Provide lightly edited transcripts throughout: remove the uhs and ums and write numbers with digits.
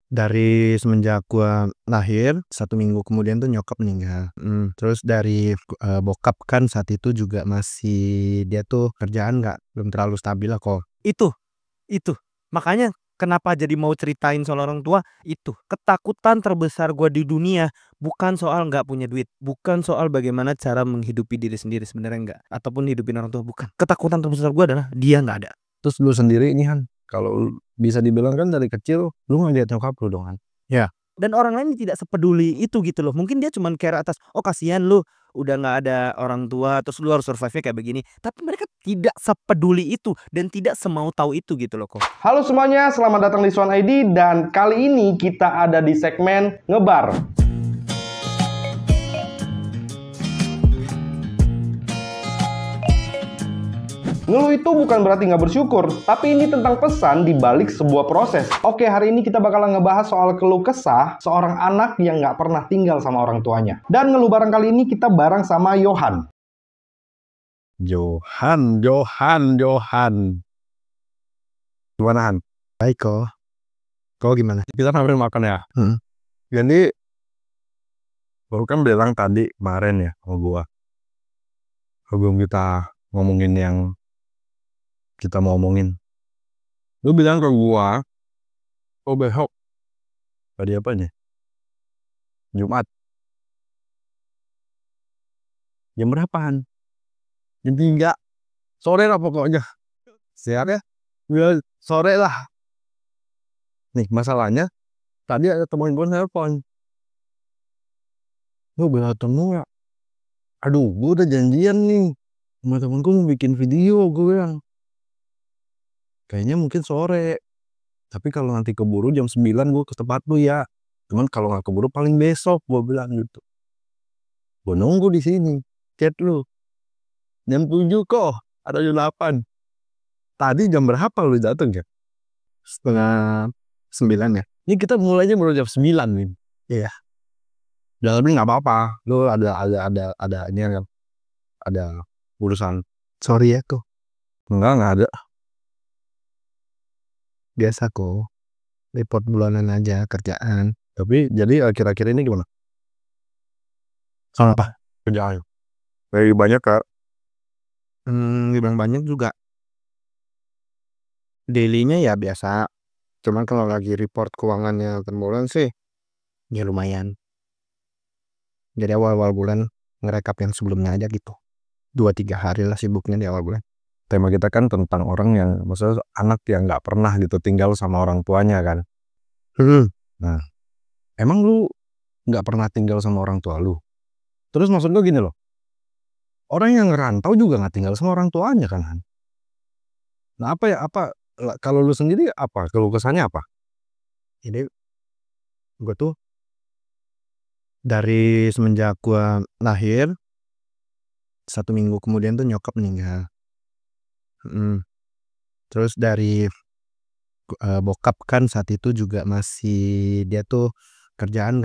Dari semenjak gua lahir, 1 minggu kemudian tuh nyokap meninggal. Terus dari, bokap kan saat itu juga masih dia tuh kerjaan belum terlalu stabil lah kok. Itu, makanya kenapa jadi mau ceritain soal orang tua, itu. Ketakutan terbesar gua di dunia bukan soal nggak punya duit, bukan soal bagaimana cara menghidupi diri sendiri, sebenarnya enggak, ataupun hidupin orang tua, bukan. Ketakutan terbesar gua adalah dia nggak ada. Terus lu sendiri ini Han, kalau bisa dibilang kan dari kecil lu ngeliat nyokap lu dong Han. Ya. Dan orang lain tidak sepeduli itu gitu loh. Mungkin dia cuman care atas, "Oh kasihan lu udah nggak ada orang tua, terus lu harus survive-nya kayak begini." Tapi mereka tidak sepeduli itu dan tidak semau tahu itu gitu loh kok. Halo semuanya, selamat datang di Swan ID dan kali ini kita ada di segmen Ngebar. Ngeluh itu bukan berarti nggak bersyukur, tapi ini tentang pesan di balik sebuah proses. Oke, hari ini kita bakalan ngebahas soal keluh kesah seorang anak yang nggak pernah tinggal sama orang tuanya. Dan ngeluh bareng kali ini kita bareng sama Yohan. Johan. Gimana Han? Baik kok. Kau gimana? Kita sambil makan ya. Hmm. Jadi baru kan bilang tadi kemarin ya sama gua, sebelum kita ngomongin yang kita mau omongin, lu bilang ke gua, oh besok tadi apa nih, Jumat jam berapaan? Jam 3 sore lah pokoknya. Siap ya? Ya sore lah. Nih masalahnya tadi ada temen gue nelpon, lu bisa ketemu ya? Aduh gue udah janjian nih sama temenku mau bikin video. Gue bilang kayaknya mungkin sore, tapi kalau nanti keburu jam 9 gue ke tempat lu ya, cuman kalau nggak keburu paling besok, gue bilang gitu. Gue nunggu di sini, chat lu jam 7 kok, ada jam 8. Tadi jam berapa lu dateng ya? 8:30 ya. Ini kita mulainya baru jam 9 nih. Iya. Ya tapi nggak apa-apa, lu ada ini kan, ada urusan. Sorry ya kok. Nggak ada. Biasa kok. Report bulanan aja kerjaan. Tapi jadi akhir-akhir ini gimana? Soal apa? Kerjaan lebih banyak kak? Dibilang banyak juga. Daily-nya ya biasa. Cuman kalau lagi report keuangannya per bulan sih ya lumayan. Jadi awal-awal bulan ngerekap yang sebelumnya aja gitu. 2-3 hari lah sibuknya di awal bulan. Tema kita kan tentang orang yang, maksudnya anak yang nggak pernah gitu tinggal sama orang tuanya kan. Nah, emang lu nggak pernah tinggal sama orang tua lu? Terus maksud gue gini loh, orang yang ngerantau juga nggak tinggal sama orang tuanya kan Han? Nah kalau lu sendiri apa keluh kesahnya apa? Jadi gue tuh dari semenjak gue lahir, 1 minggu kemudian tuh nyokap meninggal. Terus dari bokap kan saat itu juga masih dia tuh kerjaan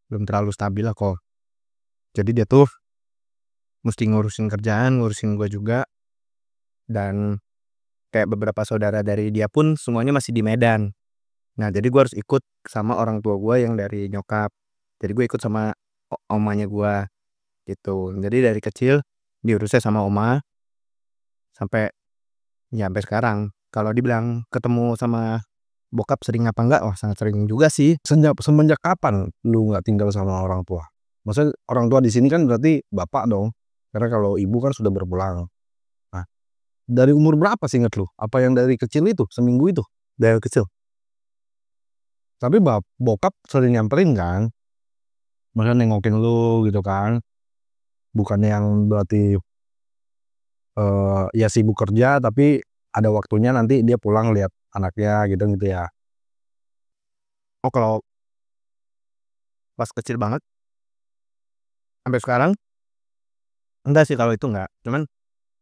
belum terlalu stabil lah kok. Jadi dia tuh mesti ngurusin kerjaan, ngurusin gue juga. Dan kayak beberapa saudara dari dia pun semuanya masih di Medan. Nah jadi gue harus ikut sama orang tua gue yang dari nyokap. Jadi gue ikut sama omanya gue gitu. Jadi dari kecil diurusnya sama oma sampai sekarang. Kalau dibilang ketemu sama bokap sering apa enggak? Wah sangat sering juga sih. Semenjak kapan lu nggak tinggal sama orang tua? Maksudnya orang tua di sini kan berarti bapak dong, karena kalau ibu kan sudah berpulang. Nah, dari umur berapa sih inget lu? Apa yang dari kecil itu, seminggu itu? Dari kecil. Tapi bokap sering nyamperin kan, maksudnya nengokin lu gitu kan, bukannya yang berarti ya sibuk kerja tapi ada waktunya nanti dia pulang lihat anaknya gitu ya. Oh kalau pas kecil banget sampai sekarang enggak sih, kalau itu enggak. Cuman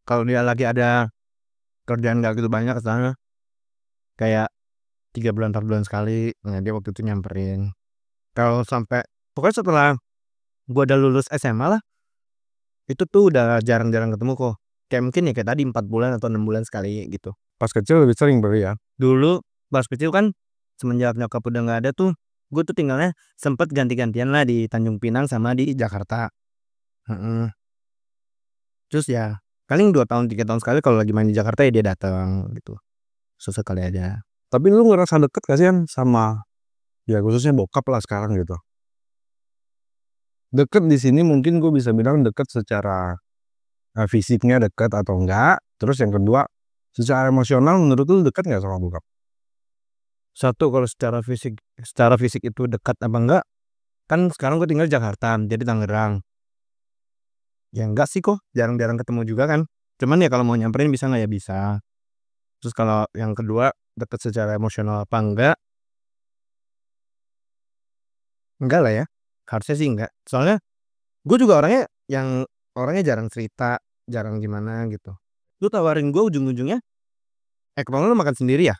kalau dia lagi ada kerjaan enggak gitu banyak ke sana, kayak 3 bulan 4 bulan sekali, nah dia waktu itu nyamperin. Kalau sampai pokoknya setelah gua udah lulus SMA lah, itu tuh udah jarang-jarang ketemu kok. Kayak mungkin ya kayak tadi 4 bulan atau 6 bulan sekali gitu. Pas kecil lebih sering berarti ya? Dulu pas kecil kan semenjak nyokap udah nggak ada tuh, gue tuh tinggalnya sempet ganti-gantian lah di Tanjung Pinang sama di Jakarta. Heeh. Terus ya paling 2 tahun 3 tahun sekali kalau lagi main di Jakarta ya dia datang gitu. Sesekali aja. Tapi lu ngerasa deket gak sih kan sama ya khususnya bokap lah sekarang gitu? Deket di sini mungkin gue bisa bilang deket secara fisiknya deket atau enggak. Terus yang kedua, secara emosional menurut lu deket gak sama bokap? Satu kalau secara fisik itu dekat apa enggak, kan sekarang gue tinggal di Jakarta, jadi Tangerang. Ya enggak sih kok, jarang-jarang ketemu juga kan. Cuman ya kalau mau nyamperin bisa nggak ya bisa. Terus kalau yang kedua deket secara emosional apa enggak lah ya. Harusnya sih enggak. Soalnya gue juga orangnya jarang cerita, jarang gimana gitu. Lu tawarin gue ujung-ujungnya, kalau lu makan sendiri ya?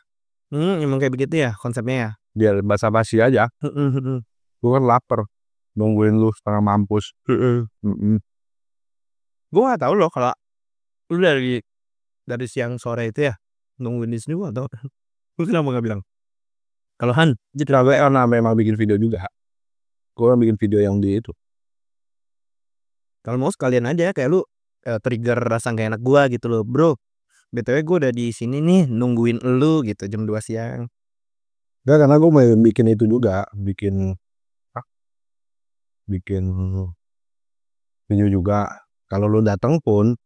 Emang kayak begitu ya konsepnya ya? Biar basa-basi aja. Gue kan lapar, nungguin lu setengah mampus. Gue gak tahu loh kalau lu dari siang sore itu ya nungguin di sini, gue gak tahu. Lu kenapa gak bilang? Kalau Han, Jadi gue karena memang bikin video juga. Gue bikin video yang di itu. kalau mau sekalian aja kayak lu trigger rasa gak enak gue gitu loh, bro. BTW gue udah di sini nih nungguin lu gitu jam 2 siang. Enggak, karena gue mau bikin itu juga, bikin video juga. Kalau lu datang pun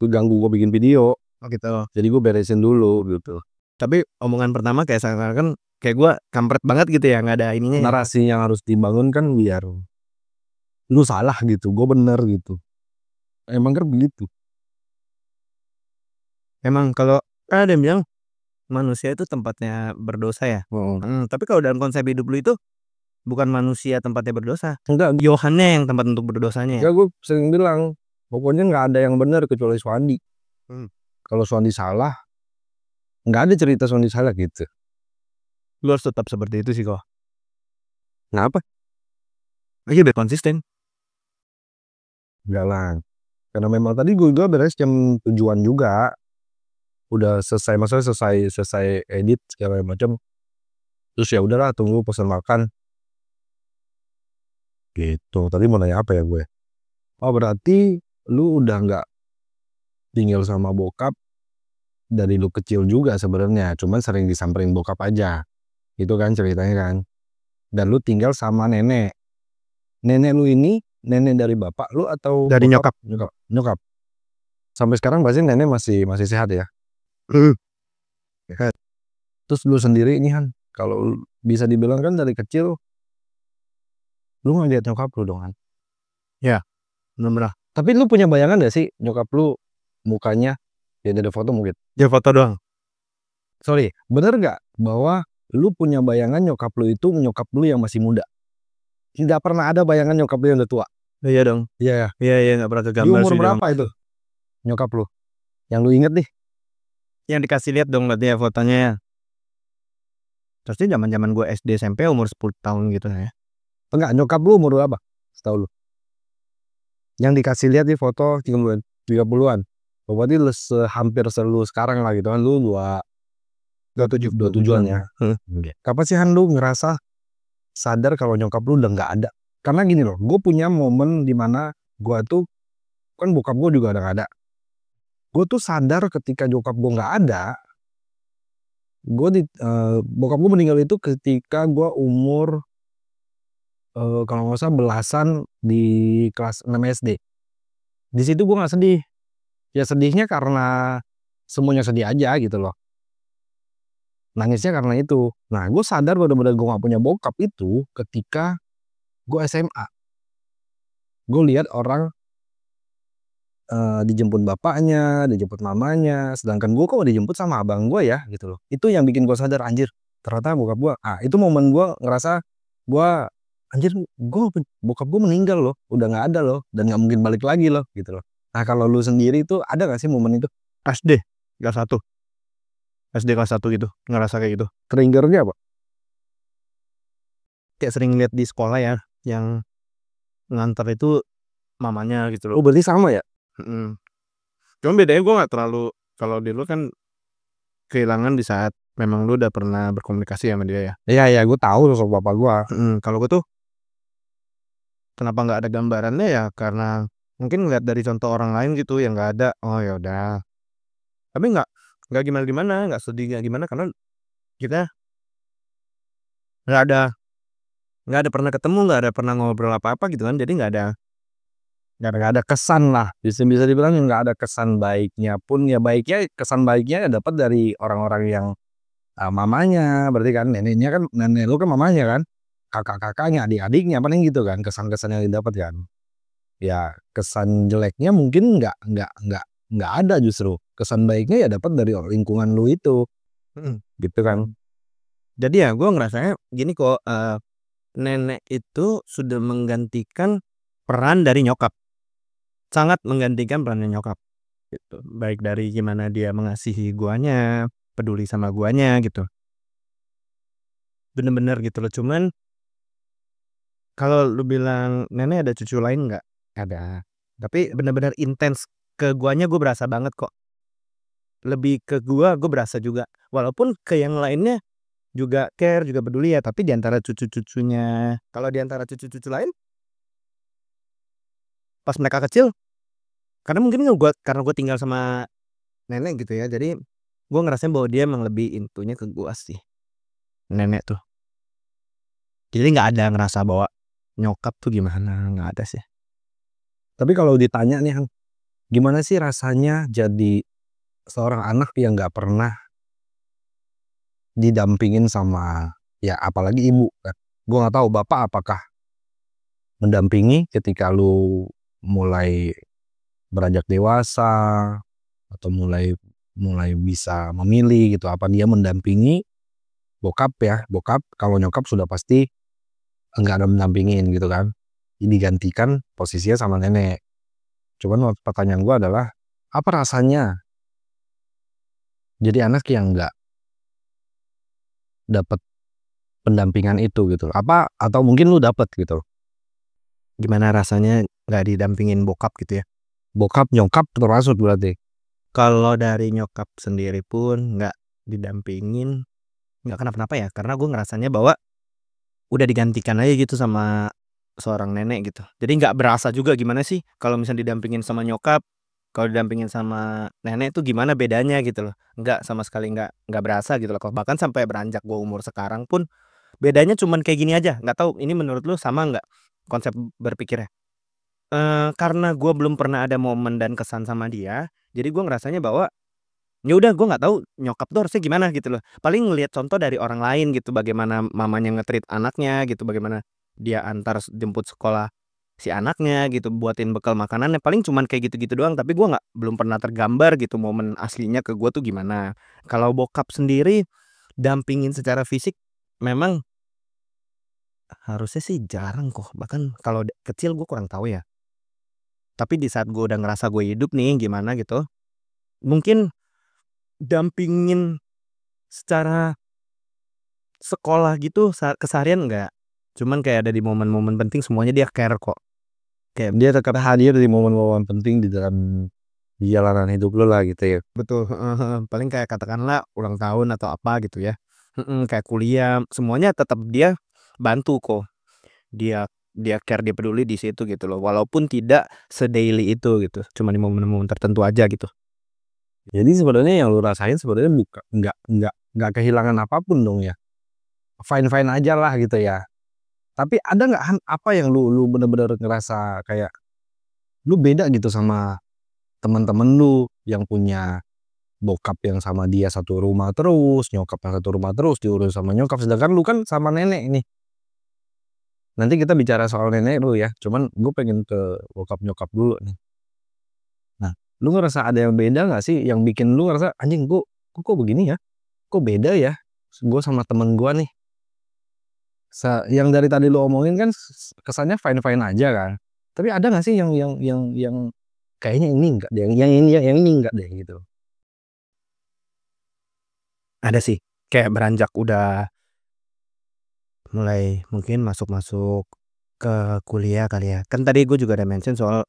lu ganggu gue bikin video. Oh gitu. Jadi gue beresin dulu gitu. Tapi omongan pertama kayak seakan-akan kayak gue kampret banget gitu ya, nggak ada ininya. Narasi yang harus dibangun kan biar lu salah gitu, gue bener gitu. Emang kan begitu. Emang kalau ada yang bilang manusia itu tempatnya berdosa ya. Tapi kalau dalam konsep hidup lu itu bukan manusia tempatnya berdosa. Enggak, Yohannya yang tempat untuk berdosanya. enggak, gue sering bilang pokoknya nggak ada yang benar kecuali Suwandi. Kalau Suwandi salah, nggak ada cerita Suwandi salah gitu. Lu harus tetap seperti itu sih kok. Kenapa? Aja biar konsisten. Enggak lah. Karena memang tadi gue juga beres jam tujuan juga. Udah selesai, maksudnya selesai edit segala macam. Terus ya udahlah, tunggu pesan makan. Gitu. Tadi mau nanya apa ya gue? Oh berarti lu udah nggak tinggal sama bokap dari lu kecil juga sebenarnya. Cuman sering disamperin bokap aja. Itu kan ceritanya kan. Dan lu tinggal sama nenek. Nenek lu ini nenek dari bapak lu atau Dari bokap? nyokap. Nyokap. Sampai sekarang pasti nenek masih sehat ya. Sehat. Terus lu sendiri ini Han, kalau bisa dibilang kan dari kecil lu ngeliat nyokap lu dong Han. Ya, bener-bener. Tapi lu punya bayangan gak sih nyokap lu mukanya? Ya ada foto mungkin. Ya foto doang. Sorry, bener gak bahwa lu punya bayangan nyokap lu itu nyokap lu yang masih muda? Tidak pernah ada bayangan nyokap lu yang udah tua? Iya dong. Iya ya. Iya gak pernah Di kegambar umur sih. berapa itu nyokap lu? Yang lu inget nih? Yang dikasih lihat dong berarti ya fotonya ya. Terus zaman-zaman gue SD SMP umur 10 tahun gitu ya. Enggak, nyokap lu umur berapa? Setahu lu. Yang dikasih lihat di foto 30-an. Berarti hampir selalu sekarang lah gitu kan. Lu 27-an ya. Kapan sih Han lu ngerasa sadar kalau nyokap lu udah nggak ada? Karena gini loh, gue punya momen dimana gue tuh kan bokap gue juga udah nggak ada. Gue tuh sadar ketika nyokap gue nggak ada. Bokap gue meninggal itu ketika gue umur kalau nggak salah belasan di kelas 6 SD. Di situ gue nggak sedih. Ya sedihnya karena semuanya sedih aja gitu loh. Nangisnya karena itu. Nah gue sadar benar-benar gue gak punya bokap itu ketika gue SMA. Gue lihat orang dijemput bapaknya, dijemput mamanya. Sedangkan gue kok dijemput sama abang gue ya gitu loh. Itu yang bikin gue sadar anjir. Ternyata bokap gue. Itu momen gue ngerasa gue anjir bokap gue meninggal loh. Udah gak ada loh. Dan gak mungkin balik lagi loh gitu loh. Nah kalau lu sendiri tuh ada gak sih momen itu? SD kelas 1. SD kelas 1 gitu, ngerasa kayak gitu. Triggernya apa? Kayak sering lihat di sekolah ya, yang nganter itu mamanya gitu loh. Oh berarti sama ya? Cuman bedanya gue gak terlalu, kalau di lu kan kehilangan di saat memang lu udah pernah berkomunikasi sama dia ya? Iya iya, gue tahu sosok bapak gue. Kalau gue tuh kenapa nggak ada gambarannya ya karena mungkin ngeliat dari contoh orang lain gitu yang nggak ada. Oh ya udah. Tapi nggak gimana-gimana, nggak sedih nggak gimana karena kita nggak ada pernah ketemu, nggak ada pernah ngobrol apa-apa gitu kan. Jadi nggak ada Kesan lah, bisa dibilang nggak ada kesan baiknya pun. Ya baiknya, kesan baiknya dapat dari orang-orang yang mamanya, berarti kan neneknya kan, nenek lu kan mamanya kan, kakak-kakaknya, adik-adiknya, paling gitu kan kesan-kesan yang didapat kan. Ya kesan jeleknya mungkin nggak ada, justru kesan baiknya ya dapat dari lingkungan lu itu, gitu kan. Jadi ya gue ngerasanya gini kok, nenek itu sudah menggantikan peran dari nyokap. Sangat menggantikan peran nyokap gitu. Baik dari gimana dia mengasihi guanya, peduli sama guanya gitu. Bener-bener gitu loh. Cuman kalau lu bilang nenek ada cucu lain nggak? Ada. Tapi bener-bener intens ke guanya gue berasa banget kok. Lebih ke gue berasa juga. Walaupun ke yang lainnya juga care, juga peduli ya. Tapi diantara cucu-cucunya, kalau diantara cucu-cucu lain, pas mereka kecil, karena mungkin karena gue tinggal sama nenek gitu ya. Jadi gue ngerasain bahwa dia emang lebih intunya ke gue sih, nenek tuh. Jadi nggak ada ngerasa bahwa nyokap tuh gimana, nggak ada sih. Tapi kalau ditanya nih, gimana sih rasanya jadi seorang anak yang nggak pernah didampingin sama, ya apalagi ibu kan. Gue nggak tahu bapak apakah mendampingi ketika lu mulai beranjak dewasa atau mulai bisa memilih gitu. Apa dia mendampingi bokap ya, bokap. Kalau nyokap sudah pasti enggak ada mendampingin gitu kan, digantikan posisinya sama nenek. Cuman pertanyaan gue adalah, apa rasanya jadi anak yang enggak dapat pendampingan itu gitu? Apa, atau mungkin lu dapet gitu? Gimana rasanya nggak didampingin bokap gitu ya? Bokap, nyokap termasuk berarti. Kalau dari nyokap sendiri pun nggak didampingin, nggak kenapa-napa ya. Karena gue ngerasanya bahwa udah digantikan aja gitu sama seorang nenek gitu. Jadi nggak berasa juga gimana sih kalau misalnya didampingin sama nyokap, kalau didampingin sama nenek tuh gimana bedanya gitu loh. Nggak, sama sekali nggak berasa gitu loh. Bahkan sampai beranjak gue umur sekarang pun bedanya cuman kayak gini aja. Nggak tahu ini menurut lu sama nggak konsep berpikirnya? Karena gue belum pernah ada momen dan kesan sama dia, jadi gue ngerasanya bahwa ya udah gue nggak tahu nyokap tuh harusnya gimana gitu loh. Paling ngelihat contoh dari orang lain gitu, bagaimana mamanya nge-treat anaknya gitu, bagaimana dia antar jemput sekolah si anaknya gitu, buatin bekal makanannya, paling cuman kayak gitu-gitu doang. Tapi gue belum pernah tergambar gitu momen aslinya ke gue tuh gimana. Kalau bokap sendiri dampingin secara fisik memang harusnya sih jarang kok, bahkan kalau kecil gue kurang tahu ya. Tapi di saat gue udah ngerasa gue hidup nih gimana gitu, mungkin dampingin secara sekolah gitu keseharian enggak. Cuman kayak ada di momen-momen penting semuanya dia care kok. Kayak dia tetap hadir di momen-momen penting di dalam jalanan hidup lo lah gitu ya. Betul, paling kayak katakanlah ulang tahun atau apa gitu ya. Kayak kuliah, semuanya tetap dia bantu kok. Dia dia care, dia peduli di situ gitu loh. Walaupun tidak se-daily itu gitu. Cuma di momen-momen tertentu aja gitu. Jadi sebenarnya yang lu rasain sebenarnya nggak kehilangan apapun dong ya. Fine-fine aja lah gitu ya. Tapi ada nggak apa yang lu bener-bener ngerasa kayak lu beda gitu sama teman-teman lu yang punya bokap yang sama dia satu rumah terus, nyokap yang satu rumah terus, diurus sama nyokap, sedangkan lu kan sama nenek nih. Nanti kita bicara soal nenek dulu ya, cuman gue pengen ke bokap nyokap dulu nih. Nah, lu ngerasa ada yang beda nggak sih yang bikin lu ngerasa anjing gue kok begini ya, kok beda ya gue sama temen gue nih. Yang dari tadi lu omongin kan kesannya fine-fine aja kan, tapi ada nggak sih yang kayaknya ini enggak deh, yang ini enggak deh gitu? Ada sih, kayak beranjak udah mulai mungkin masuk ke kuliah kali ya. Kan tadi gue juga ada mention soal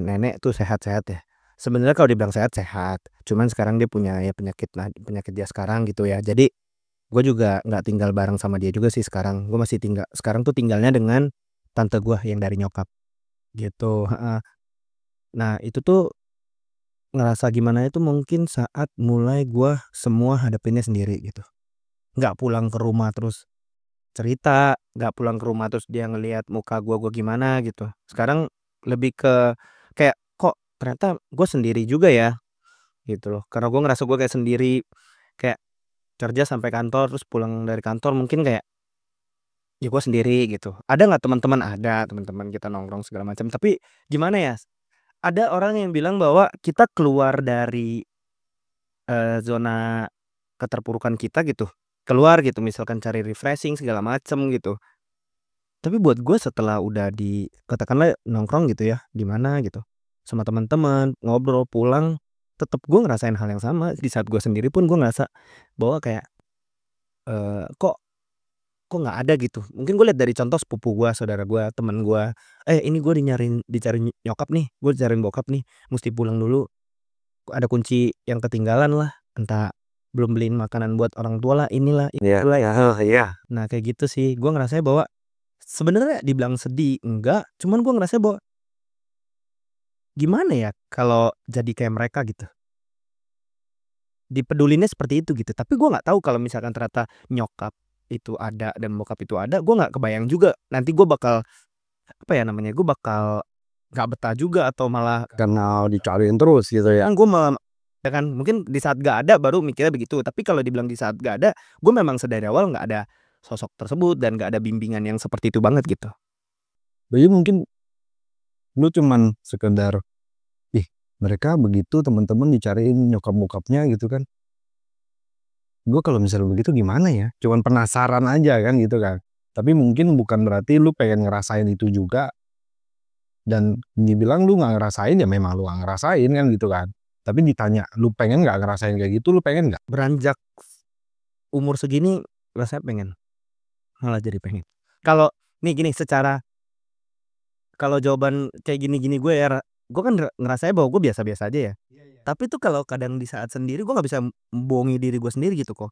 nenek tuh sehat-sehat ya. sebenarnya kalau dibilang sehat, cuman sekarang dia punya ya penyakit dia sekarang gitu ya. Jadi gue juga nggak tinggal bareng sama dia juga sih sekarang. Gue masih sekarang tuh tinggalnya dengan tante gue yang dari nyokap gitu, heeh. Nah itu tuh ngerasa gimana itu mungkin saat mulai gue semua hadapinnya sendiri gitu. Nggak pulang ke rumah terus cerita, nggak pulang ke rumah terus dia ngelihat muka gue gimana gitu. Sekarang lebih ke kayak, kok ternyata gue sendiri juga ya gitu loh. Karena gue ngerasa gue kayak sendiri, kayak kerja sampai kantor terus pulang dari kantor mungkin kayak ya gue sendiri gitu. Ada nggak teman-teman? Ada teman-teman kita nongkrong segala macam. Tapi gimana ya? Ada orang yang bilang bahwa kita keluar dari zona keterpurukan kita gitu. Keluar gitu misalkan cari refreshing segala macam gitu. Tapi buat gue setelah udah katakanlah nongkrong gitu ya, di mana gitu, sama teman-teman, ngobrol, pulang, tetep gue ngerasain hal yang sama. Di saat gue sendiri pun gue ngerasa bahwa kayak, kok kok nggak ada gitu. Mungkin gue lihat dari contoh sepupu gue, saudara gue, temen gue, ini gue dicari nyokap nih, gue dicariin bokap nih, musti pulang dulu, ada kunci yang ketinggalan lah, entah belum beliin makanan buat orang tua lah, inilah, itulah ya, iya. Nah kayak gitu sih, gue ngerasanya bahwa sebenarnya dibilang sedih enggak, cuman gue ngerasa bahwa gimana ya kalau jadi kayak mereka gitu. Dipedulinnya seperti itu gitu. Tapi gue nggak tahu kalau misalkan ternyata nyokap itu ada dan bokap itu ada, gue nggak kebayang juga nanti gue bakal apa ya namanya, gue bakal nggak betah juga atau malah Karena dicariin terus gitu ya. kan gue malah ya kan mungkin di saat gak ada baru mikirnya begitu. Tapi kalau dibilang di saat gak ada, gue memang sedari awal nggak ada sosok tersebut dan nggak ada bimbingan yang seperti itu banget gitu. Jadi mungkin lu cuman sekedar, ih mereka begitu teman-teman dicariin nyokap-bokapnya gitu kan. Gue kalau misalnya begitu gimana ya? Cuman penasaran aja kan gitu kan. Tapi mungkin bukan berarti lu pengen ngerasain itu juga. Dan dibilang lu nggak ngerasain ya memang lu nggak ngerasain kan gitu kan. Tapi ditanya lu pengen nggak ngerasain kayak gitu, lu pengen nggak? Beranjak umur segini rasanya pengen, malah jadi pengen. Kalau nih gini secara kalau jawaban kayak gini-gini gue ya, gue kan ngerasanya bahwa gue biasa-biasa aja ya. Tapi tuh kalau kadang di saat sendiri gue nggak bisa membohongi diri gue sendiri gitu kok.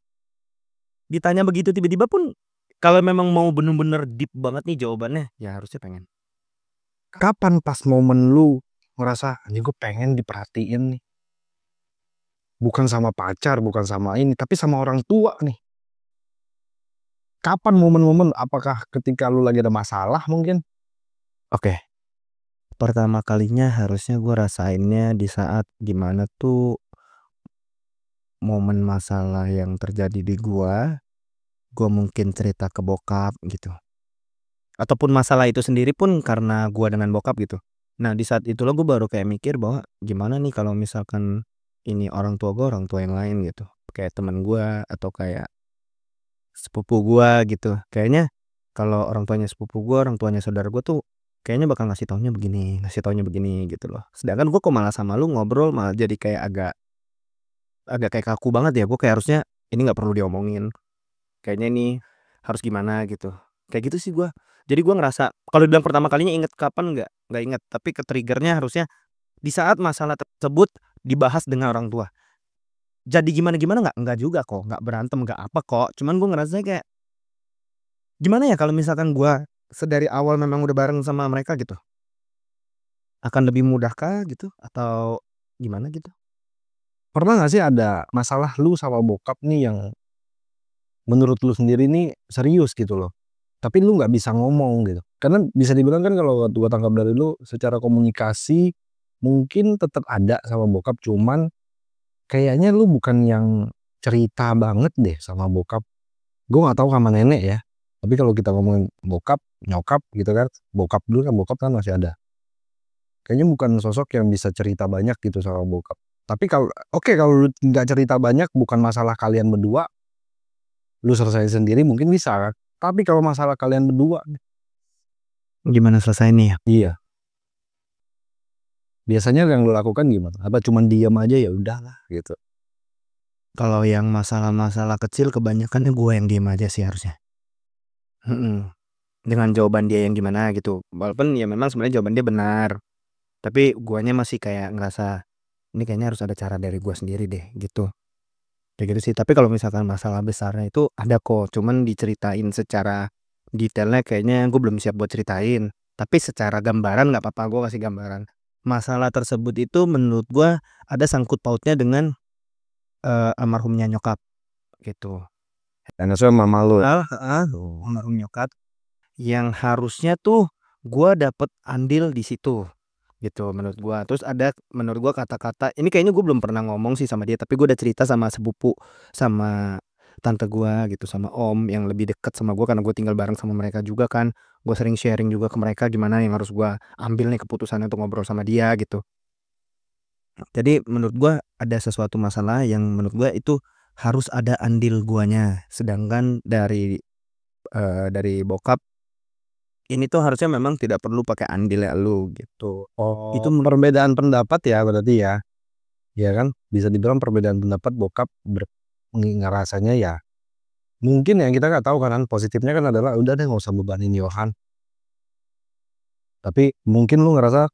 Ditanya begitu tiba-tiba pun kalau memang mau bener-bener deep banget nih jawabannya, ya harusnya pengen. Kapan pas momen lu ngerasa, ini gue pengen diperhatiin nih. Bukan sama pacar, bukan sama ini, tapi sama orang tua nih. Kapan momen-momen? Apakah ketika lu lagi ada masalah mungkin? Oke, pertama kalinya harusnya gue rasainnya di saat dimana tuh momen masalah yang terjadi di gue mungkin cerita ke bokap gitu. Ataupun masalah itu sendiri pun karena gue dengan bokap gitu. Nah di saat itulah gue baru kayak mikir bahwa gimana nih kalau misalkan ini orang tua gue, orang tua yang lain gitu. Kayak teman gue atau kayak sepupu gue gitu. Kayaknya kalau orang tuanya sepupu gue, orang tuanya saudara gue tuh kayaknya bakal ngasih taunya begini gitu loh. Sedangkan gue kok malah sama lu ngobrol malah jadi kayak agak agak kayak kaku banget ya. Gue kayak harusnya ini nggak perlu diomongin. Kayaknya ini harus gimana gitu. Kayak gitu sih gue. Jadi gue ngerasa kalau dibilang pertama kalinya inget kapan nggak inget. Tapi ke triggernya harusnya di saat masalah tersebut dibahas dengan orang tua. Jadi gimana-gimana nggak juga kok, nggak berantem, nggak apa kok. Cuman gue ngerasanya kayak gimana ya kalau misalkan gue sedari awal memang udah bareng sama mereka gitu. Akan lebih mudahkah gitu atau gimana gitu? Pernah gak sih ada masalah lu sama bokap nih yang menurut lu sendiri nih serius gitu loh, tapi lu nggak bisa ngomong gitu? Karena bisa dibilang kan kalau gua tangkap dari lu secara komunikasi mungkin tetap ada sama bokap, cuman kayaknya lu bukan yang cerita banget deh sama bokap. Gue nggak tahu sama nenek ya, tapi kalau kita ngomongin bokap, nyokap gitu kan, bokap dulu kan, bokap kan masih ada. Kayaknya bukan sosok yang bisa cerita banyak gitu sama bokap. Tapi kalau oke kalau lu nggak cerita banyak bukan masalah kalian berdua, lu selesai sendiri mungkin bisa kan. Tapi kalau masalah kalian berdua, Gimana selesainya ya? iya. Biasanya yang lu lakukan gimana? Apa cuman diam aja ya udahlah gitu. Kalau yang masalah-masalah kecil kebanyakannya gue yang diem aja sih harusnya. Dengan jawaban dia yang gimana gitu. Walaupun ya memang sebenarnya jawaban dia benar. Tapi guanya masih kayak ngerasa ini kayaknya harus ada cara dari gua sendiri deh gitu. Kayak gitu sih. Tapi kalau misalkan masalah besarnya itu ada kok, cuman diceritain secara detailnya kayaknya gue belum siap buat ceritain. Tapi secara gambaran nggak apa-apa, gue kasih gambaran. Masalah tersebut itu menurut gua ada sangkut pautnya dengan almarhumnya nyokap gitu. Dan itu mama lu. Almarhum nyokap yang harusnya tuh gua dapet andil di situ gitu menurut gua. Terus ada menurut gua kata-kata ini kayaknya gue belum pernah ngomong sih sama dia, tapi gue udah cerita sama sepupu, sama tante gua gitu, sama om yang lebih dekat sama gua karena gue tinggal bareng sama mereka juga kan. Gue sering sharing juga ke mereka gimana yang harus gua ambil nih keputusannya untuk ngobrol sama dia gitu. Jadi menurut gua ada sesuatu masalah yang menurut gua itu harus ada andil guanya. Sedangkan dari bokap ini tuh harusnya memang tidak perlu pakai andil ya lu gitu. Oh, itu perbedaan pendapat ya berarti ya. Ya kan, bisa dibilang perbedaan pendapat bokap ngerasanya ya. Mungkin yang kita nggak tahu kan, positifnya kan adalah udah deh nggak usah bebanin Yohan. Tapi mungkin lu ngerasa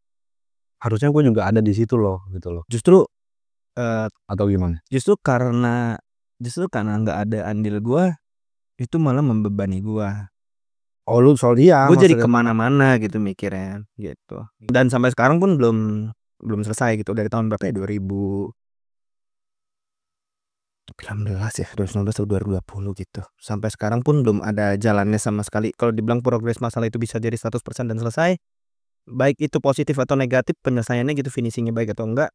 harusnya gue juga ada di situ loh gitu loh. Justru Atau gimana? Justru karena nggak ada andil gua itu malah membebani gua. Oh lu soal dia Gue jadi maksudnya. kemana-mana gitu mikirnya gitu. Dan sampai sekarang pun belum selesai gitu dari tahun berapa ya 2019 ya 2019 atau 2020 gitu. Sampai sekarang pun belum ada jalannya sama sekali. Kalau dibilang progres masalah itu bisa jadi 100% dan selesai, baik itu positif atau negatif penyelesaiannya gitu, finishingnya baik atau enggak,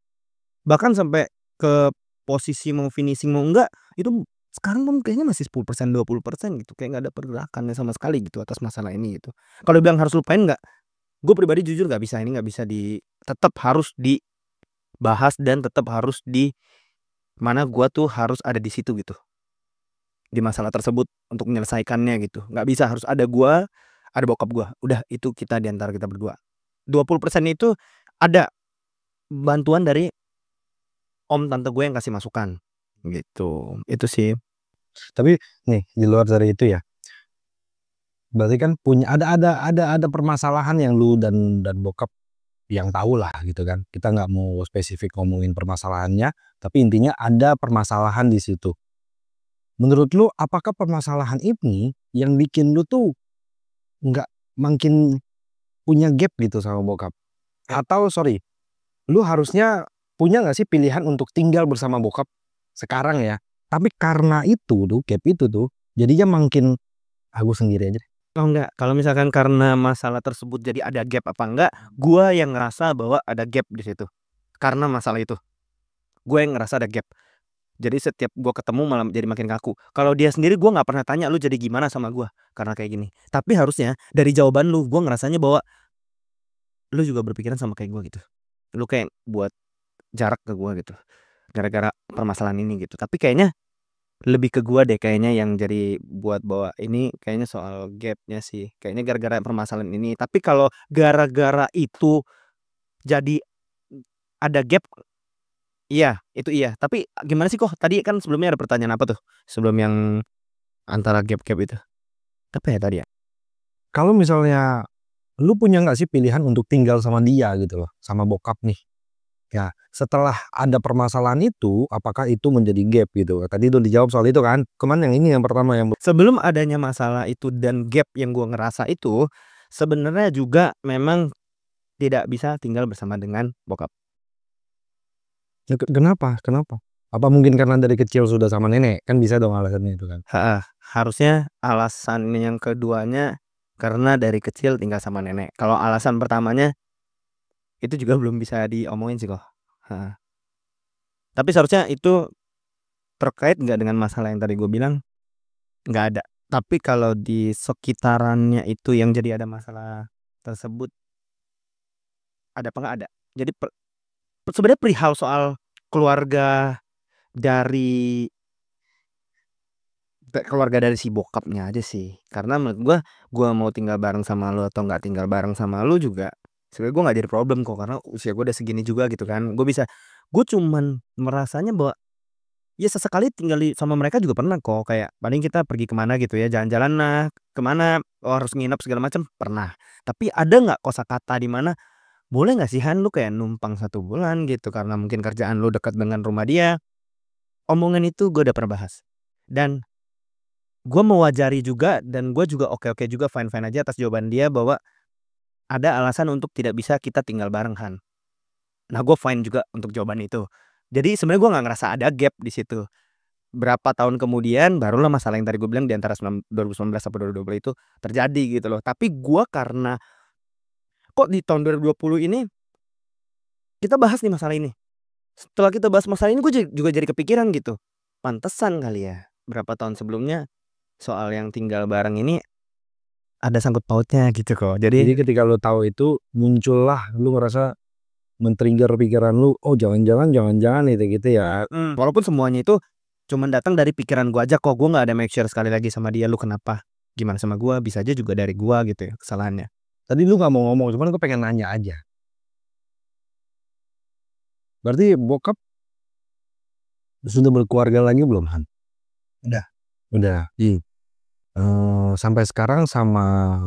bahkan sampai ke posisi mau finishing mau enggak itu sekarang pun kayaknya masih 10% 20% gitu, kayak nggak ada pergerakannya sama sekali gitu atas masalah ini gitu. Kalau bilang harus lupain nggak, gue pribadi jujur nggak bisa, ini nggak bisa tetap harus dibahas dan tetap harus mana gue tuh harus ada di situ gitu di masalah tersebut untuk menyelesaikannya gitu. Nggak bisa, harus ada gue, ada bokap gue, udah itu kita diantara kita berdua. 20% itu ada bantuan dari om tante gue yang kasih masukan gitu. Itu sih. Tapi nih di luar dari itu ya, berarti kan punya ada permasalahan yang lu dan bokap yang tahu lah gitu kan. Kita nggak mau spesifik ngomongin permasalahannya, tapi intinya ada permasalahan di situ. Menurut lu apakah permasalahan ini yang bikin lu tuh nggak makin punya gap gitu sama bokap? Atau sorry, lu harusnya punya nggak sih pilihan untuk tinggal bersama bokap sekarang ya? Tapi karena itu tuh gap itu tuh jadinya makin aku sendiri aja. Oh enggak, kalau misalkan karena masalah tersebut jadi ada gap apa enggak, gua yang ngerasa bahwa ada gap di situ. Karena masalah itu. Gue yang ngerasa ada gap. Jadi setiap gua ketemu malah jadi makin kaku. Kalau dia sendiri gua nggak pernah tanya lu jadi gimana sama gua karena kayak gini. Tapi harusnya dari jawaban lu gua ngerasanya bahwa lu juga berpikiran sama kayak gua gitu. Lu kayak buat jarak ke gua gitu. Gara-gara permasalahan ini gitu. Tapi kayaknya lebih ke gua deh kayaknya yang jadi buat bawa ini kayaknya soal gapnya sih. Kayaknya gara-gara permasalahan ini. Tapi kalau gara-gara itu jadi ada gap, iya itu iya. Tapi gimana sih kok tadi kan sebelumnya ada pertanyaan apa tuh? Sebelum yang antara gap-gap itu. Apa ya tadi ya? Kalau misalnya lu punya nggak sih pilihan untuk tinggal sama dia gitu loh, sama bokap nih? Ya, setelah ada permasalahan itu, apakah itu menjadi gap gitu? Tadi udah dijawab soal itu kan. Kemana yang ini yang pertama yang Sebelum adanya masalah itu dan gap yang gua ngerasa itu, sebenarnya juga memang tidak bisa tinggal bersama dengan bokap. kenapa? Kenapa? Apa mungkin karena dari kecil sudah sama nenek? Kan bisa dong alasannya itu kan. Harusnya alasan yang keduanya karena dari kecil tinggal sama nenek. Kalau alasan pertamanya itu juga belum bisa diomongin sih kok. Tapi seharusnya itu terkait nggak dengan masalah yang tadi gue bilang? Nggak ada. Tapi kalau di sekitarannya itu yang jadi ada masalah tersebut, ada apa nggak ada? Jadi sebenarnya perihal soal keluarga dari si bokapnya aja sih. Karena menurut gue mau tinggal bareng sama lu atau nggak tinggal bareng sama lu juga sebenarnya gue nggak jadi problem kok, karena usia gue udah segini juga gitu kan. Gue cuman merasanya bahwa ya sesekali tinggal sama mereka juga pernah kok, kayak paling kita pergi kemana gitu ya, jalan-jalan lah kemana, harus nginep segala macam pernah. Tapi ada nggak kosakata di mana boleh nggak sih Han lu kayak numpang 1 bulan gitu karena mungkin kerjaan lu dekat dengan rumah dia. Omongan itu gue udah pernah bahas. Dan gue mewajari juga dan gue juga oke-oke juga fine-fine aja atas jawaban dia bahwa ada alasan untuk tidak bisa kita tinggal bareng Han. Nah gue fine juga untuk jawaban itu. Jadi sebenarnya gue nggak ngerasa ada gap di situ. Berapa tahun kemudian barulah masalah yang tadi gue bilang di antara 2019 sampai 2020 itu terjadi gitu loh. Tapi gue karena kok di tahun 2020 ini kita bahas nih masalah ini. Setelah kita bahas masalah ini gue juga jadi kepikiran gitu. Pantesan kali ya berapa tahun sebelumnya soal yang tinggal bareng ini ada sangkut pautnya gitu kok. Jadi Jadi ketika lu tahu itu muncullah lu ngerasa men-trigger pikiran lu, oh jangan-jangan gitu ya. walaupun semuanya itu cuman datang dari pikiran gue aja kok. Gue nggak ada make sure sekali lagi sama dia lu kenapa gimana sama gue, bisa aja juga dari gue gitu ya kesalahannya. Tadi lu nggak mau ngomong, cuman gue pengen nanya aja. Berarti bokap sudah berkeluarga lagi belum Han? Udah. Sampai sekarang sama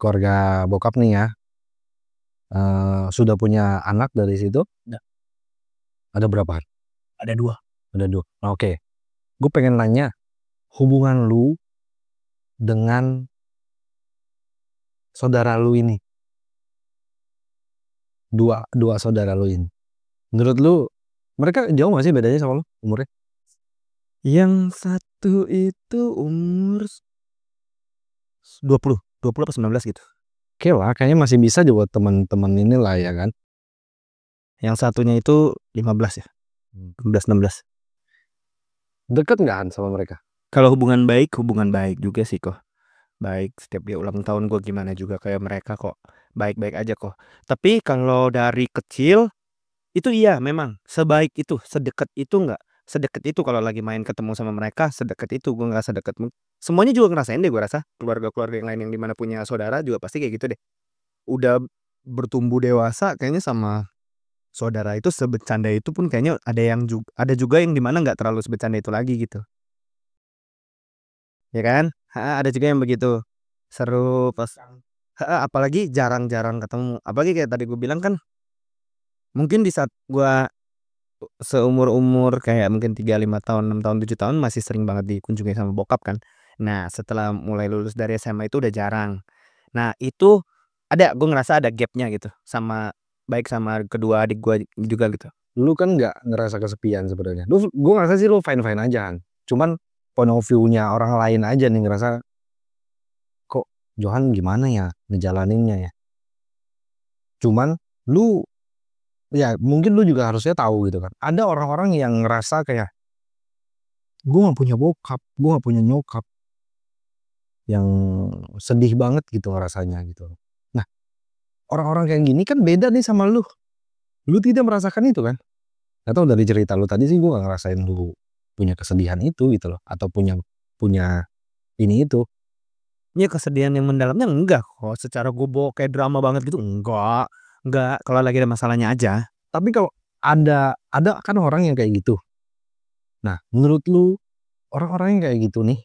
keluarga bokap nih ya, sudah punya anak dari situ? Udah. Ada berapa? Ada 2. Ada 2. Oke. Gue pengen nanya hubungan lu dengan saudara lu ini. Dua saudara lu ini. Menurut lu mereka jauh gak sih bedanya sama lu umurnya? Yang satu itu umur 20 apa 19 gitu. Oke lah, kayaknya masih bisa aja buat teman-teman inilah ya kan. Yang satunya itu 15 ya. 15 16. Deket nggak Han sama mereka? Kalau hubungan baik juga sih kok. Baik, setiap dia ulang tahun gue gimana juga kayak mereka kok. Baik-baik aja kok. Tapi kalau dari kecil itu iya memang sebaik itu, sedekat itu enggak. Sedekat itu kalau lagi main ketemu sama mereka, sedekat itu. Gue nggak sedekat semuanya juga ngerasain deh gue rasa. Keluarga-keluarga yang lain yang dimana punya saudara juga pasti kayak gitu deh. Udah bertumbuh dewasa kayaknya sama saudara itu sebecanda itu pun kayaknya ada juga yang dimana nggak terlalu sebecanda itu lagi gitu. Ya kan? Ada juga yang begitu. Seru pas apalagi jarang-jarang ketemu. Apalagi kayak tadi gue bilang kan mungkin di saat gue seumur-umur kayak mungkin 3 5 tahun, 6 tahun, 7 tahun masih sering banget dikunjungi sama bokap kan. Nah, setelah mulai lulus dari SMA itu udah jarang. Nah, itu gue ngerasa ada gapnya gitu sama baik sama kedua adik gue juga gitu. Lu kan nggak ngerasa kesepian sebenarnya. Gue ngerasa sih lu fine-fine aja Han. Cuman point of view-nya orang lain aja nih ngerasa kok Johan gimana ya ngejalaninnya ya. Cuman lu ya mungkin lu juga harusnya tahu gitu kan. Ada orang-orang yang ngerasa kayak gue gak punya bokap, gue gak punya nyokap. Yang sedih banget gitu ngerasanya gitu. Nah, orang-orang kayak gini kan beda nih sama lu. Lu tidak merasakan itu kan? Atau dari cerita lu tadi sih gue gak ngerasain lu punya kesedihan itu gitu loh. Atau punya ini itu. Ya kesedihan yang mendalamnya enggak kok. Secara gue bawa kayak drama banget gitu enggak. Enggak, kalau lagi ada masalahnya aja. Tapi kalau ada kan orang yang kayak gitu. Nah, menurut lu orang-orang yang kayak gitu nih,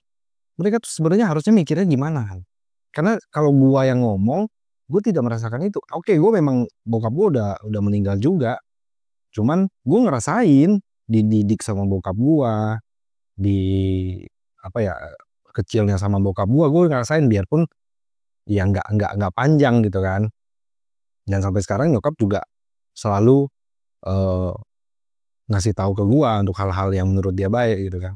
mereka tuh sebenarnya harusnya mikirnya gimana kan? Karena kalau gua yang ngomong, gue tidak merasakan itu. Oke, gue memang bokap gue udah meninggal juga. Cuman gue ngerasain dididik sama bokap gua, di apa ya kecilnya sama bokap gue ngerasain biarpun ya nggak panjang gitu kan. Dan sampai sekarang nyokap juga selalu ngasih tahu ke gua untuk hal-hal yang menurut dia baik gitu kan.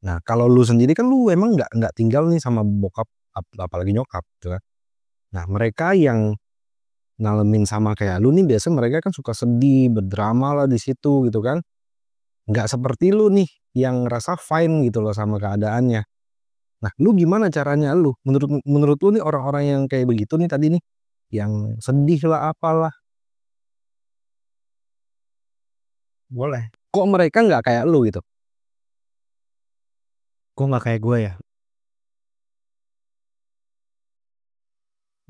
Nah, kalau lu sendiri kan lu emang nggak tinggal nih sama bokap apalagi nyokap gitu kan. Nah, mereka yang ngalamin sama kayak lu nih biasa mereka kan suka sedih, berdrama lah di situ gitu kan. Nggak seperti lu nih yang ngerasa fine gitu loh sama keadaannya. Nah, lu gimana caranya lu? Menurut lu nih orang-orang yang kayak begitu nih tadi nih, yang sedih lah apalah. Boleh. Kok mereka nggak kayak lu gitu? Gue nggak kayak gue ya.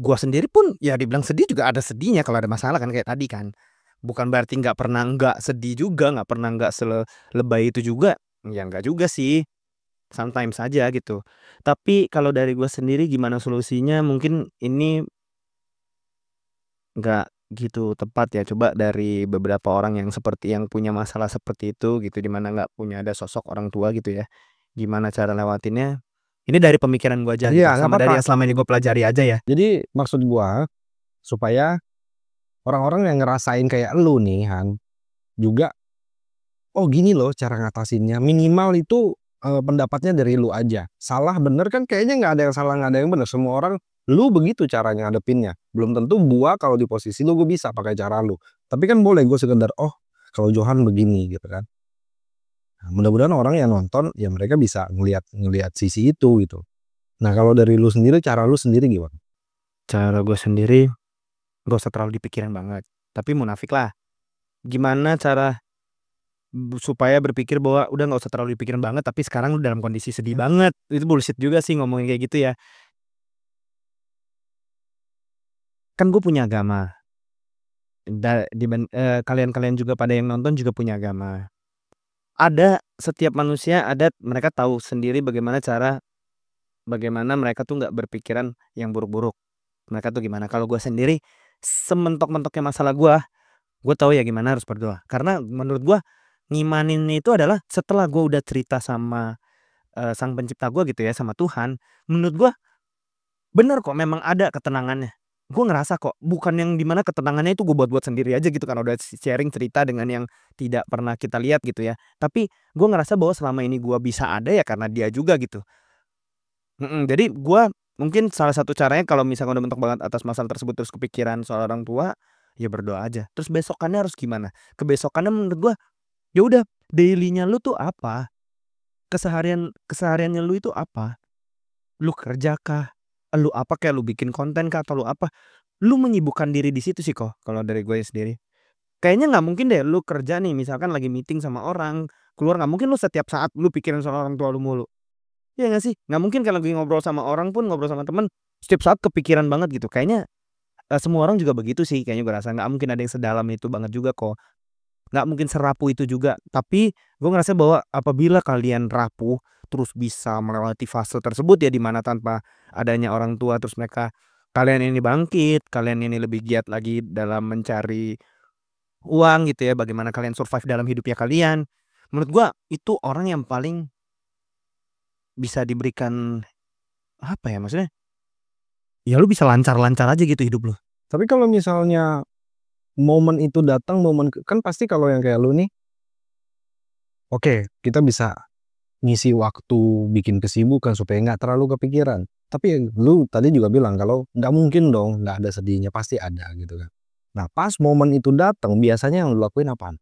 Gua sendiri pun ya dibilang sedih juga ada sedihnya kalau ada masalah kan kayak tadi kan. Bukan berarti nggak pernah nggak sedih juga, nggak pernah nggak selebay itu juga. Ya nggak juga sih. Sometimes aja gitu. Tapi kalau dari gua sendiri gimana solusinya mungkin ini nggak gitu tepat ya. Coba dari beberapa orang yang punya masalah seperti itu gitu, di mana nggak punya ada sosok orang tua gitu ya. Gimana cara lewatinnya? Ini dari pemikiran gua aja gitu, Iya, nggak sama dari apa-apa. yang selama ini gue pelajari aja ya. Jadi maksud gua supaya orang-orang yang ngerasain kayak lu nih Han juga, oh gini loh cara ngatasinnya. Minimal itu pendapatnya dari lu aja. Salah bener kan kayaknya nggak ada yang salah, nggak ada yang bener. Semua orang lu begitu caranya ngadepinnya. Belum tentu gua kalau di posisi lu gue bisa pakai cara lu. Tapi kan boleh gue sekedar oh kalau Johan begini gitu kan. Nah, mudah-mudahan orang yang nonton ya mereka bisa ngelihat sisi itu gitu. Nah kalau dari lu sendiri, cara lu sendiri gimana? Cara gue sendiri gak usah terlalu dipikirin banget, tapi munafik lah. Gimana cara supaya berpikir bahwa udah nggak usah terlalu dipikirin banget, tapi sekarang lu dalam kondisi sedih banget. Itu bullshit juga sih ngomongin kayak gitu ya. Kan gue punya agama. Kalian-kalian juga pada yang nonton juga punya agama. Ada setiap manusia ada, mereka tahu sendiri bagaimana mereka tuh nggak berpikiran yang buruk-buruk. Mereka tuh gimana. Kalau gue sendiri sementok-mentoknya masalah gue tahu ya gimana harus berdoa. Karena menurut gue ngimanin itu adalah setelah gue udah cerita sama sang pencipta gue gitu ya, sama Tuhan. Menurut gue bener kok, memang ada ketenangannya. Gue ngerasa kok, bukan yang dimana ketenangannya itu gue buat-buat sendiri aja gitu kan, udah sharing cerita dengan yang tidak pernah kita lihat gitu ya. Tapi gue ngerasa bahwa selama ini gue bisa ada ya karena dia juga gitu. Jadi gue mungkin salah satu caranya kalau misalnya udah mentok banget atas masalah tersebut terus kepikiran soal orang tua, ya berdoa aja. Terus besokannya harus gimana? Kebesokannya menurut gue ya udah, daily-nya lu tuh apa? Kesehariannya lu itu apa? Lu kerja kah? Lu apa, kayak lu bikin konten kah atau lu apa? Lu menyibukkan diri di situ sih kok kalau dari gue sendiri. Kayaknya nggak mungkin deh lu kerja nih misalkan lagi meeting sama orang, keluar nggak mungkin lu setiap saat lu pikirin soal orang tua lu mulu. Iya nggak sih? Nggak mungkin kan lagi ngobrol sama orang pun, ngobrol sama temen, setiap saat kepikiran banget gitu. Kayaknya semua orang juga begitu sih kayaknya gue rasa. Nggak mungkin ada yang sedalam itu banget juga kok. Nggak mungkin serapuh itu juga. Tapi gue ngerasa bahwa apabila kalian rapuh terus bisa melewati fase tersebut ya, di mana tanpa adanya orang tua terus kalian ini bangkit, kalian ini lebih giat lagi dalam mencari uang gitu ya, bagaimana kalian survive dalam hidupnya kalian. Menurut gua itu orang yang paling bisa diberikan apa ya, maksudnya ya lu bisa lancar-lancar aja gitu hidup lu. Tapi kalau misalnya momen itu datang, kan pasti kalau yang kayak lu nih, oke kita bisa ngisi waktu bikin kesibukan supaya nggak terlalu kepikiran. Tapi lu tadi juga bilang kalau nggak mungkin dong nggak ada sedihnya, pasti ada gitu kan. Nah pas momen itu datang biasanya yang lu lakuin apaan?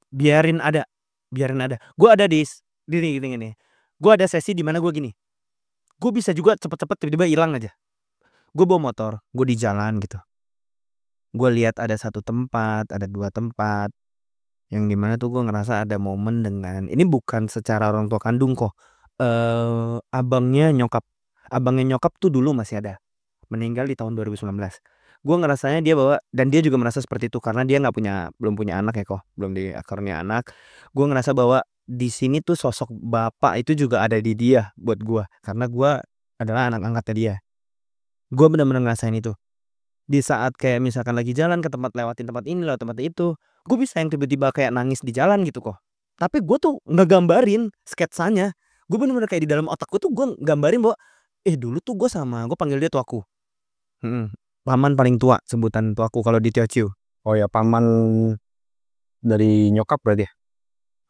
Biarin ada, biarin ada. Gua ada gini. Gua ada sesi di mana gua gini. Gue bisa juga cepet-cepet tiba-tiba hilang aja. Gue bawa motor, gue di jalan gitu. Gue lihat ada satu tempat, ada dua tempat, yang dimana tuh gue ngerasa ada momen dengan ini bukan secara orang tua kandung kok. Abangnya nyokap tuh dulu masih ada, meninggal di tahun 2019. Gue ngerasanya dia dan dia juga merasa seperti itu karena dia belum punya anak ya kok, belum dikaruniai anak. Gue ngerasa bahwa di sini tuh sosok bapak itu juga ada di dia buat gue, karena gue adalah anak angkatnya dia. Gue bener-bener ngerasain itu. Di saat kayak misalkan lagi jalan ke tempat, lewatin tempat ini, lewat tempat itu, gue bisa yang tiba-tiba kayak nangis di jalan gitu kok. Tapi gue tuh ngegambarin sketsanya. Gue bener-bener kayak di dalam otak gue tuh gue gambarin bahwa dulu tuh gue panggil dia tuaku. Paman paling tua, sebutan tuaku kalau di Teochew. Oh ya paman dari nyokap berarti ya?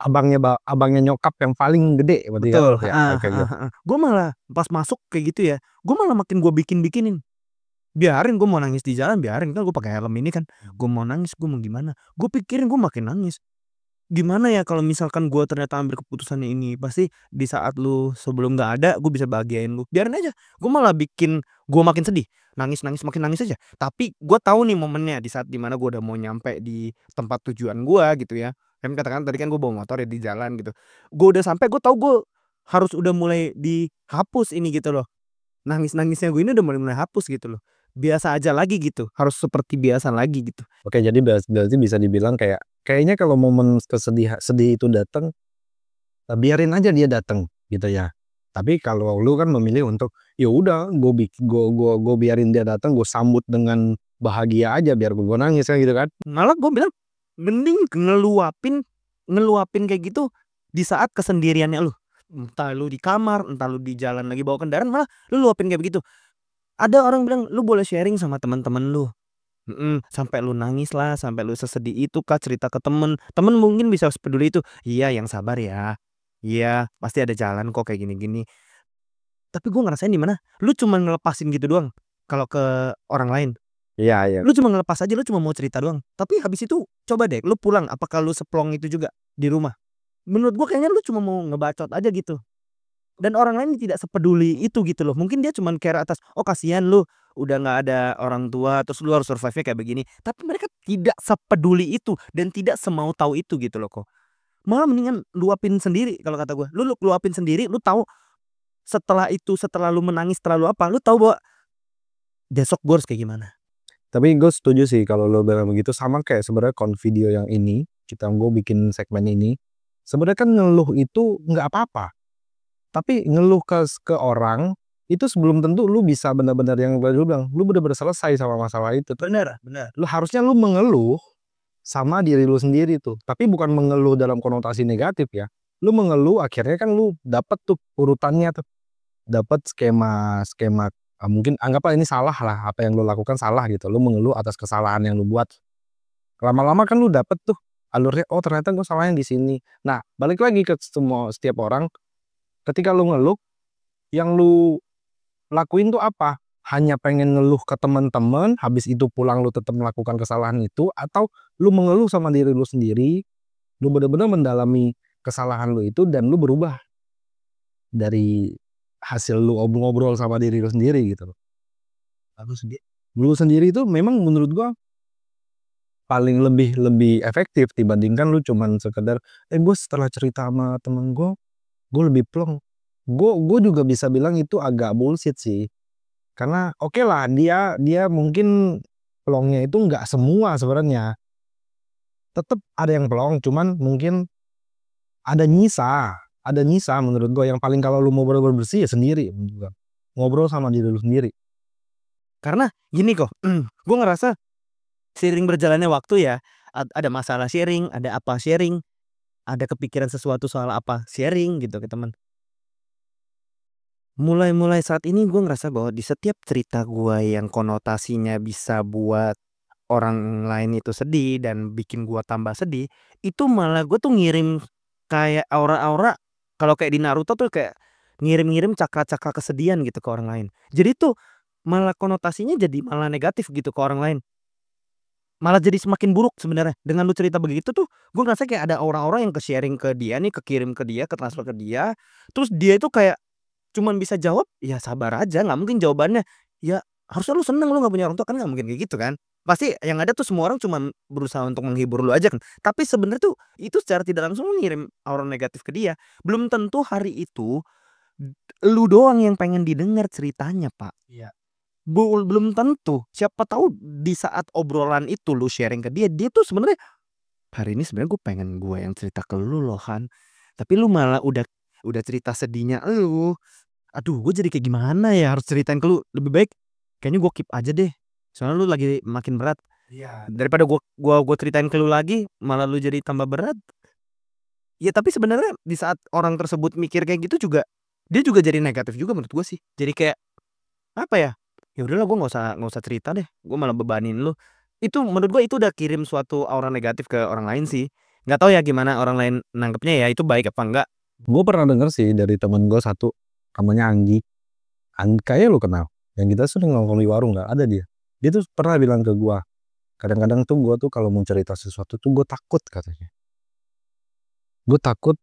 Abangnya nyokap yang paling gede berarti Betul. kan? Ya, oke, gitu. Gue malah pas masuk kayak gitu ya, gue malah makin gue bikinin. Biarin gue mau nangis di jalan, biarin kan gue pakai helm ini kan. Gue mau nangis, gue mau gimana? Gue pikirin gue makin nangis. Gimana ya kalau misalkan gue ternyata ambil keputusannya ini, pasti di saat lu sebelum nggak ada, gue bisa bahagiain lu. Biarin aja. Gue malah bikin gue makin sedih, nangis makin nangis aja. Tapi gue tahu nih momennya di saat dimana gue udah mau nyampe di tempat tujuan gue gitu ya. Kan katakan tadi kan gue bawa motor ya di jalan gitu. Gue udah sampai, gue tahu gue harus udah mulai dihapus ini gitu loh. Nangis-nangisnya gue ini udah mulai hapus gitu loh. Biasa aja lagi gitu, harus seperti biasa lagi gitu. Oke, jadi berarti bisa dibilang kayaknya kalau momen sedih itu datang, biarin aja dia datang gitu ya. Tapi kalau lu kan memilih untuk ya udah gue biarin dia datang, gue sambut dengan bahagia aja biar gue nangis kan gitu kan. Malah gue bilang mending ngeluapin kayak gitu di saat kesendiriannya lu. Entah lu di kamar, entah lu di jalan lagi bawa kendaraan, malah lu luapin kayak begitu. Ada orang bilang lu boleh sharing sama teman-teman lu. Sampai lu nangis lah, sampai lu sesedih itu kah, cerita ke temen mungkin bisa sepeduli itu. Iya, yang sabar ya. Iya, pasti ada jalan kok kayak gini-gini. Tapi gue ngerasain di mana, lu cuma ngelepasin gitu doang kalau ke orang lain. Iya. Lu cuma ngelepas aja, lu cuma mau cerita doang. Tapi habis itu coba deh lu pulang, apakah lu seplong itu juga di rumah? Menurut gue kayaknya lu cuma mau ngebacot aja gitu. Dan orang lain tidak sepeduli itu gitu loh. Mungkin dia cuman care atas, oh kasihan lu udah nggak ada orang tua terus lu harus survive-nya kayak begini. Tapi mereka tidak sepeduli itu dan tidak semau tahu itu gitu loh kok. Malah mendingan luapin sendiri kalau kata gue. Lu luapin sendiri, lu tahu setelah itu, setelah lu menangis, setelah lu apa, lu tahu bahwa besok gue harus kayak gimana. Tapi gue setuju sih kalau lo bilang begitu, sama kayak sebenarnya video yang ini gue bikin segmen ini sebenarnya kan ngeluh itu nggak apa-apa, tapi ngeluh ke orang itu sebelum tentu lu bisa benar-benar yang lu bilang lu benar-benar selesai sama masalah itu. Benar. Lu harusnya lu mengeluh sama diri lu sendiri tuh, tapi bukan mengeluh dalam konotasi negatif ya. Lu mengeluh akhirnya kan lu dapat tuh urutannya tuh, dapat skema mungkin anggaplah ini salah lah, apa yang lu lakukan salah gitu, lu mengeluh atas kesalahan yang lu buat. Lama-lama kan lu dapet tuh alurnya, oh ternyata gue salahnya di sini. Nah balik lagi ke setiap orang, ketika lu ngeluh, yang lu lakuin tuh apa? Hanya pengen ngeluh ke teman-teman, habis itu pulang lu tetap melakukan kesalahan itu, atau lu mengeluh sama diri lu sendiri, lu benar-benar mendalami kesalahan lu itu dan lu berubah dari hasil lu ngobrol sama diri lu sendiri gitu loh. Lu sendiri itu memang menurut gua paling lebih efektif dibandingkan lu cuman sekedar gue setelah cerita sama temen gue lebih plong. Gue juga bisa bilang itu agak bullshit sih. Karena oke lah dia mungkin plongnya itu nggak semua sebenarnya. Tetap ada yang plong, cuman mungkin ada nyisa menurut gue. Yang paling kalau lu mau bener-bener bersih ya sendiri juga. Ngobrol sama diri lu sendiri. Karena gini kok, gue ngerasa seiring berjalannya waktu ya, ada masalah sharing, ada apa sharing, ada kepikiran sesuatu soal apa sharing gitu ke teman. Mulai saat ini gue ngerasa bahwa di setiap cerita gue yang konotasinya bisa buat orang lain itu sedih dan bikin gue tambah sedih, itu malah gue tuh ngirim kayak aura-aura, kalau kayak di Naruto tuh kayak ngirim-ngirim cakra-cakra kesedihan gitu ke orang lain. Jadi tuh malah konotasinya jadi malah negatif gitu ke orang lain. Malah jadi semakin buruk sebenarnya. Dengan lu cerita begitu tuh, gue ngerasa kayak ada orang-orang yang ke-sharing ke dia nih, kekirim ke dia, ketransfer ke dia. Terus dia itu kayak cuman bisa jawab, ya sabar aja, nggak mungkin jawabannya, ya harusnya lu seneng lu nggak punya orang tua, kan nggak mungkin kayak gitu kan. Pasti yang ada tuh semua orang cuman berusaha untuk menghibur lu aja kan. Tapi sebenarnya tuh itu secara tidak langsung ngirim aura negatif ke dia. Belum tentu hari itu lu doang yang pengen didengar ceritanya, Pak. Iya. Belum tentu. Siapa tahu di saat obrolan itu lu sharing ke dia, dia tuh sebenarnya hari ini sebenarnya gue pengen gue yang cerita ke lu loh Han. Tapi lu malah udah cerita sedihnya lu. Aduh, gue jadi kayak gimana ya harus ceritain ke lu. Lebih baik kayaknya gue keep aja deh. Soalnya lu lagi makin berat. Iya. Daripada gue ceritain ke lu lagi, malah lu jadi tambah berat. Ya tapi sebenarnya di saat orang tersebut mikir kayak gitu juga, dia juga jadi negatif juga menurut gue sih. Jadi kayak apa ya? Ya udahlah gue nggak usah cerita deh. Gue malah bebanin lu. Itu menurut gue itu udah kirim suatu aura negatif ke orang lain sih. Nggak tahu ya gimana orang lain nangkepnya ya, itu baik apa enggak. Gue pernah denger sih dari temen gue satu, namanya Anggi. Kayaknya lu kenal. Yang kita sering nongkrong di warung lah, ada dia. Dia tuh pernah bilang ke gue, kadang-kadang tuh gue tuh kalau mau cerita sesuatu tuh gue takut katanya. Gue takut,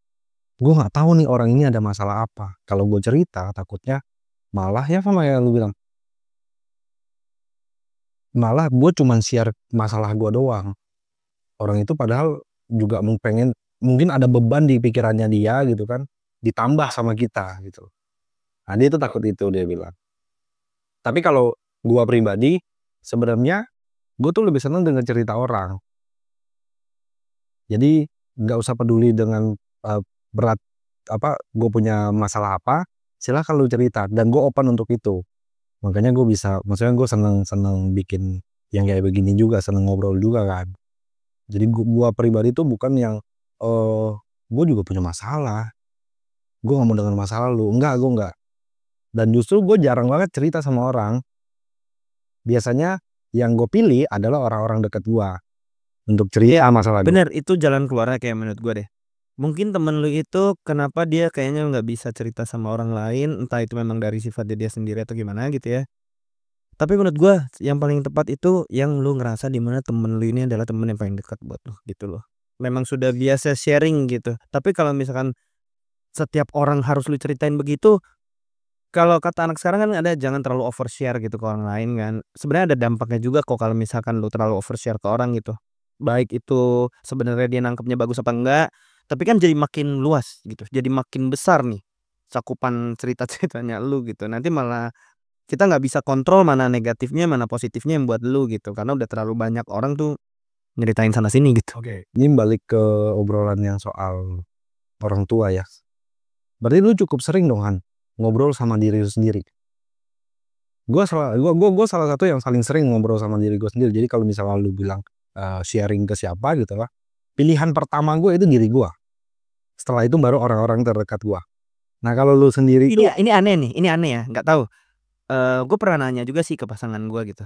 gue nggak tahu nih orang ini ada masalah apa. Kalau gue cerita takutnya malah ya sama yang lu bilang. Malah gue cuman share masalah gue doang. Orang itu padahal juga mungkin ada beban di pikirannya dia gitu kan, ditambah sama kita gitu. Nah dia itu takut itu, dia bilang. Tapi kalau gue pribadi sebenarnya gue tuh lebih seneng dengan cerita orang. Jadi nggak usah peduli dengan berat apa gue punya masalah apa, silahkan lu cerita, dan gue open untuk itu. Makanya gue bisa, maksudnya gue seneng bikin yang kayak begini juga, seneng ngobrol juga kan. Jadi gue pribadi tuh bukan yang gue juga punya masalah, gue gak mau denger masalah lu, enggak, gue enggak. Dan justru gue jarang banget cerita sama orang. Biasanya yang gue pilih adalah orang-orang dekat gue untuk cerita masalah gue. Bener, itu jalan keluarnya kayak menurut gue deh. Mungkin temen lu itu kenapa dia kayaknya nggak bisa cerita sama orang lain, entah itu memang dari sifat dia sendiri atau gimana gitu ya. Tapi menurut gue yang paling tepat itu yang lu ngerasa dimana temen lu ini adalah temen yang paling dekat buat lu gitu loh. Memang sudah biasa sharing gitu. Tapi kalau misalkan setiap orang harus lu ceritain begitu, kalau kata anak sekarang kan ada jangan terlalu overshare gitu ke orang lain kan. Sebenarnya ada dampaknya juga kok kalau misalkan lu terlalu overshare ke orang gitu. Baik itu sebenarnya dia nangkepnya bagus apa enggak, tapi kan jadi makin luas gitu. Jadi makin besar nih cakupan cerita-ceritanya lu gitu. Nanti malah kita nggak bisa kontrol mana negatifnya, mana positifnya yang buat lu gitu. Karena udah terlalu banyak orang tuh nyeritain sana sini gitu. Oke, ini balik ke obrolan yang soal orang tua ya. Berarti lu cukup sering dong Han ngobrol sama diri lu sendiri. Gue salah satu yang saling sering ngobrol sama diri gue sendiri. Jadi kalau misalnya lu bilang sharing ke siapa gitu lah, pilihan pertama gue itu diri gue. Setelah itu baru orang-orang terdekat gue. Nah kalau lu sendiri itu Ini aneh nih, ini aneh ya, nggak tahu. Gue pernah nanya juga sih ke pasangan gue gitu.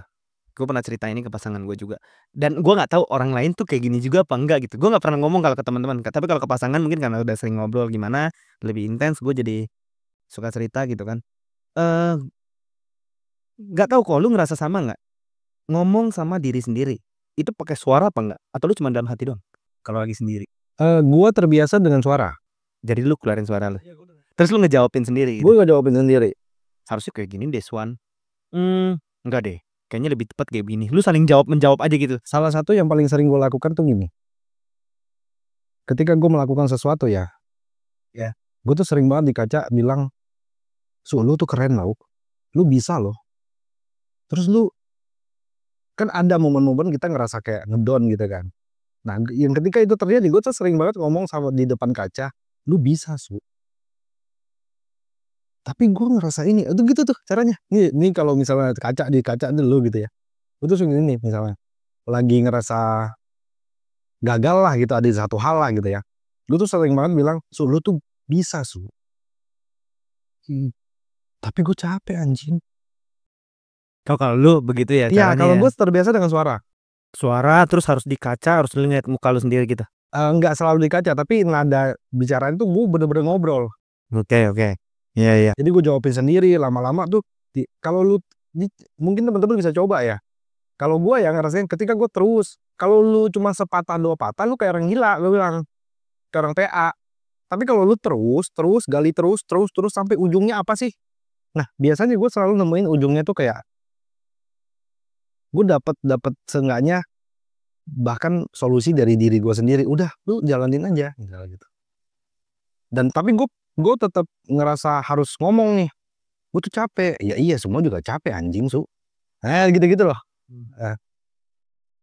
Gue pernah cerita ini ke pasangan gue juga. Dan gue nggak tahu orang lain tuh kayak gini juga apa enggak gitu. Gue nggak pernah ngomong kalau ke teman-teman. Tapi kalau ke pasangan mungkin karena udah sering ngobrol gimana, lebih intens, gue jadi suka cerita gitu kan. Nggak tahu kok, lu ngerasa sama nggak? Ngomong sama diri sendiri itu pakai suara apa enggak? Atau lu cuma dalam hati doang? Kalau lagi sendiri. gue terbiasa dengan suara. Jadi lu keluarin suara lu. Terus lu ngejawabin sendiri gitu. Gue gak jawabin sendiri. Harusnya kayak gini deh, Swan. Enggak deh. Kayaknya lebih tepat kayak gini. Lu saling jawab menjawab aja gitu. Salah satu yang paling sering gue lakukan tuh gini. Ketika gue melakukan sesuatu ya, gue tuh sering banget di kaca bilang, lu tuh keren loh, lu bisa loh. Terus lu kan ada momen-momen kita ngerasa kayak ngedon gitu kan. Nah yang ketika itu terjadi, gue tuh sering banget ngomong sama di depan kaca, lu bisa tapi gue ngerasa ini, itu gitu tuh caranya. Ini kalau misalnya di kaca dulu gitu ya, itu sering ini misalnya lagi ngerasa gagal lah gitu, ada satu hal lah gitu ya, lu tuh sering banget bilang, lu tuh bisa tapi gue capek anjing. Kalau lu begitu ya Iya, caranya. kalau gue terbiasa dengan suara. Suara terus harus di kaca, harus lu ngeliat muka lu sendiri gitu. Enggak selalu di kaca, tapi nada bicara itu gue bener-bener ngobrol. Oke. Iya. Jadi gue jawabin sendiri, lama-lama tuh kalau lu mungkin teman-teman bisa coba ya. Kalau gue yang ngerasain ketika gue terus, kalau lu cuma sepatah dua patah lu kayak orang gila, gue bilang kayak orang PA. Tapi kalau lu terus gali terus sampai ujungnya apa sih? Nah biasanya gue selalu nemuin ujungnya tuh kayak gue dapat seenggaknya bahkan solusi dari diri gue sendiri. Udah lu jalanin aja gitu. Dan tapi gue tetap ngerasa harus ngomong nih, gue tuh capek. Ya iya, semua juga capek anjing gitu loh.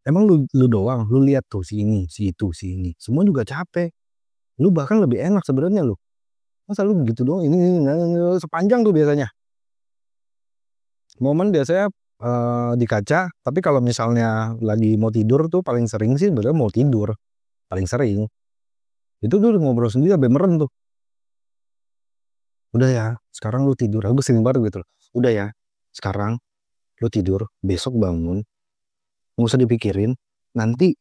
Emang lu doang, lu lihat tuh si ini, si itu, si ini, semua juga capek. Lu bahkan lebih enak sebenarnya lu. Masa lu gitu doang, ini sepanjang tuh biasanya. Momen biasanya di kaca, tapi kalau misalnya lagi mau tidur tuh paling sering sih sebenarnya mau tidur. Paling sering. Itu tuh ngobrol sendiri sampai merem tuh. Udah ya, sekarang lu tidur. Aku sering banget gitu loh. Udah ya, sekarang lu tidur, besok bangun. Nggak usah dipikirin. Nanti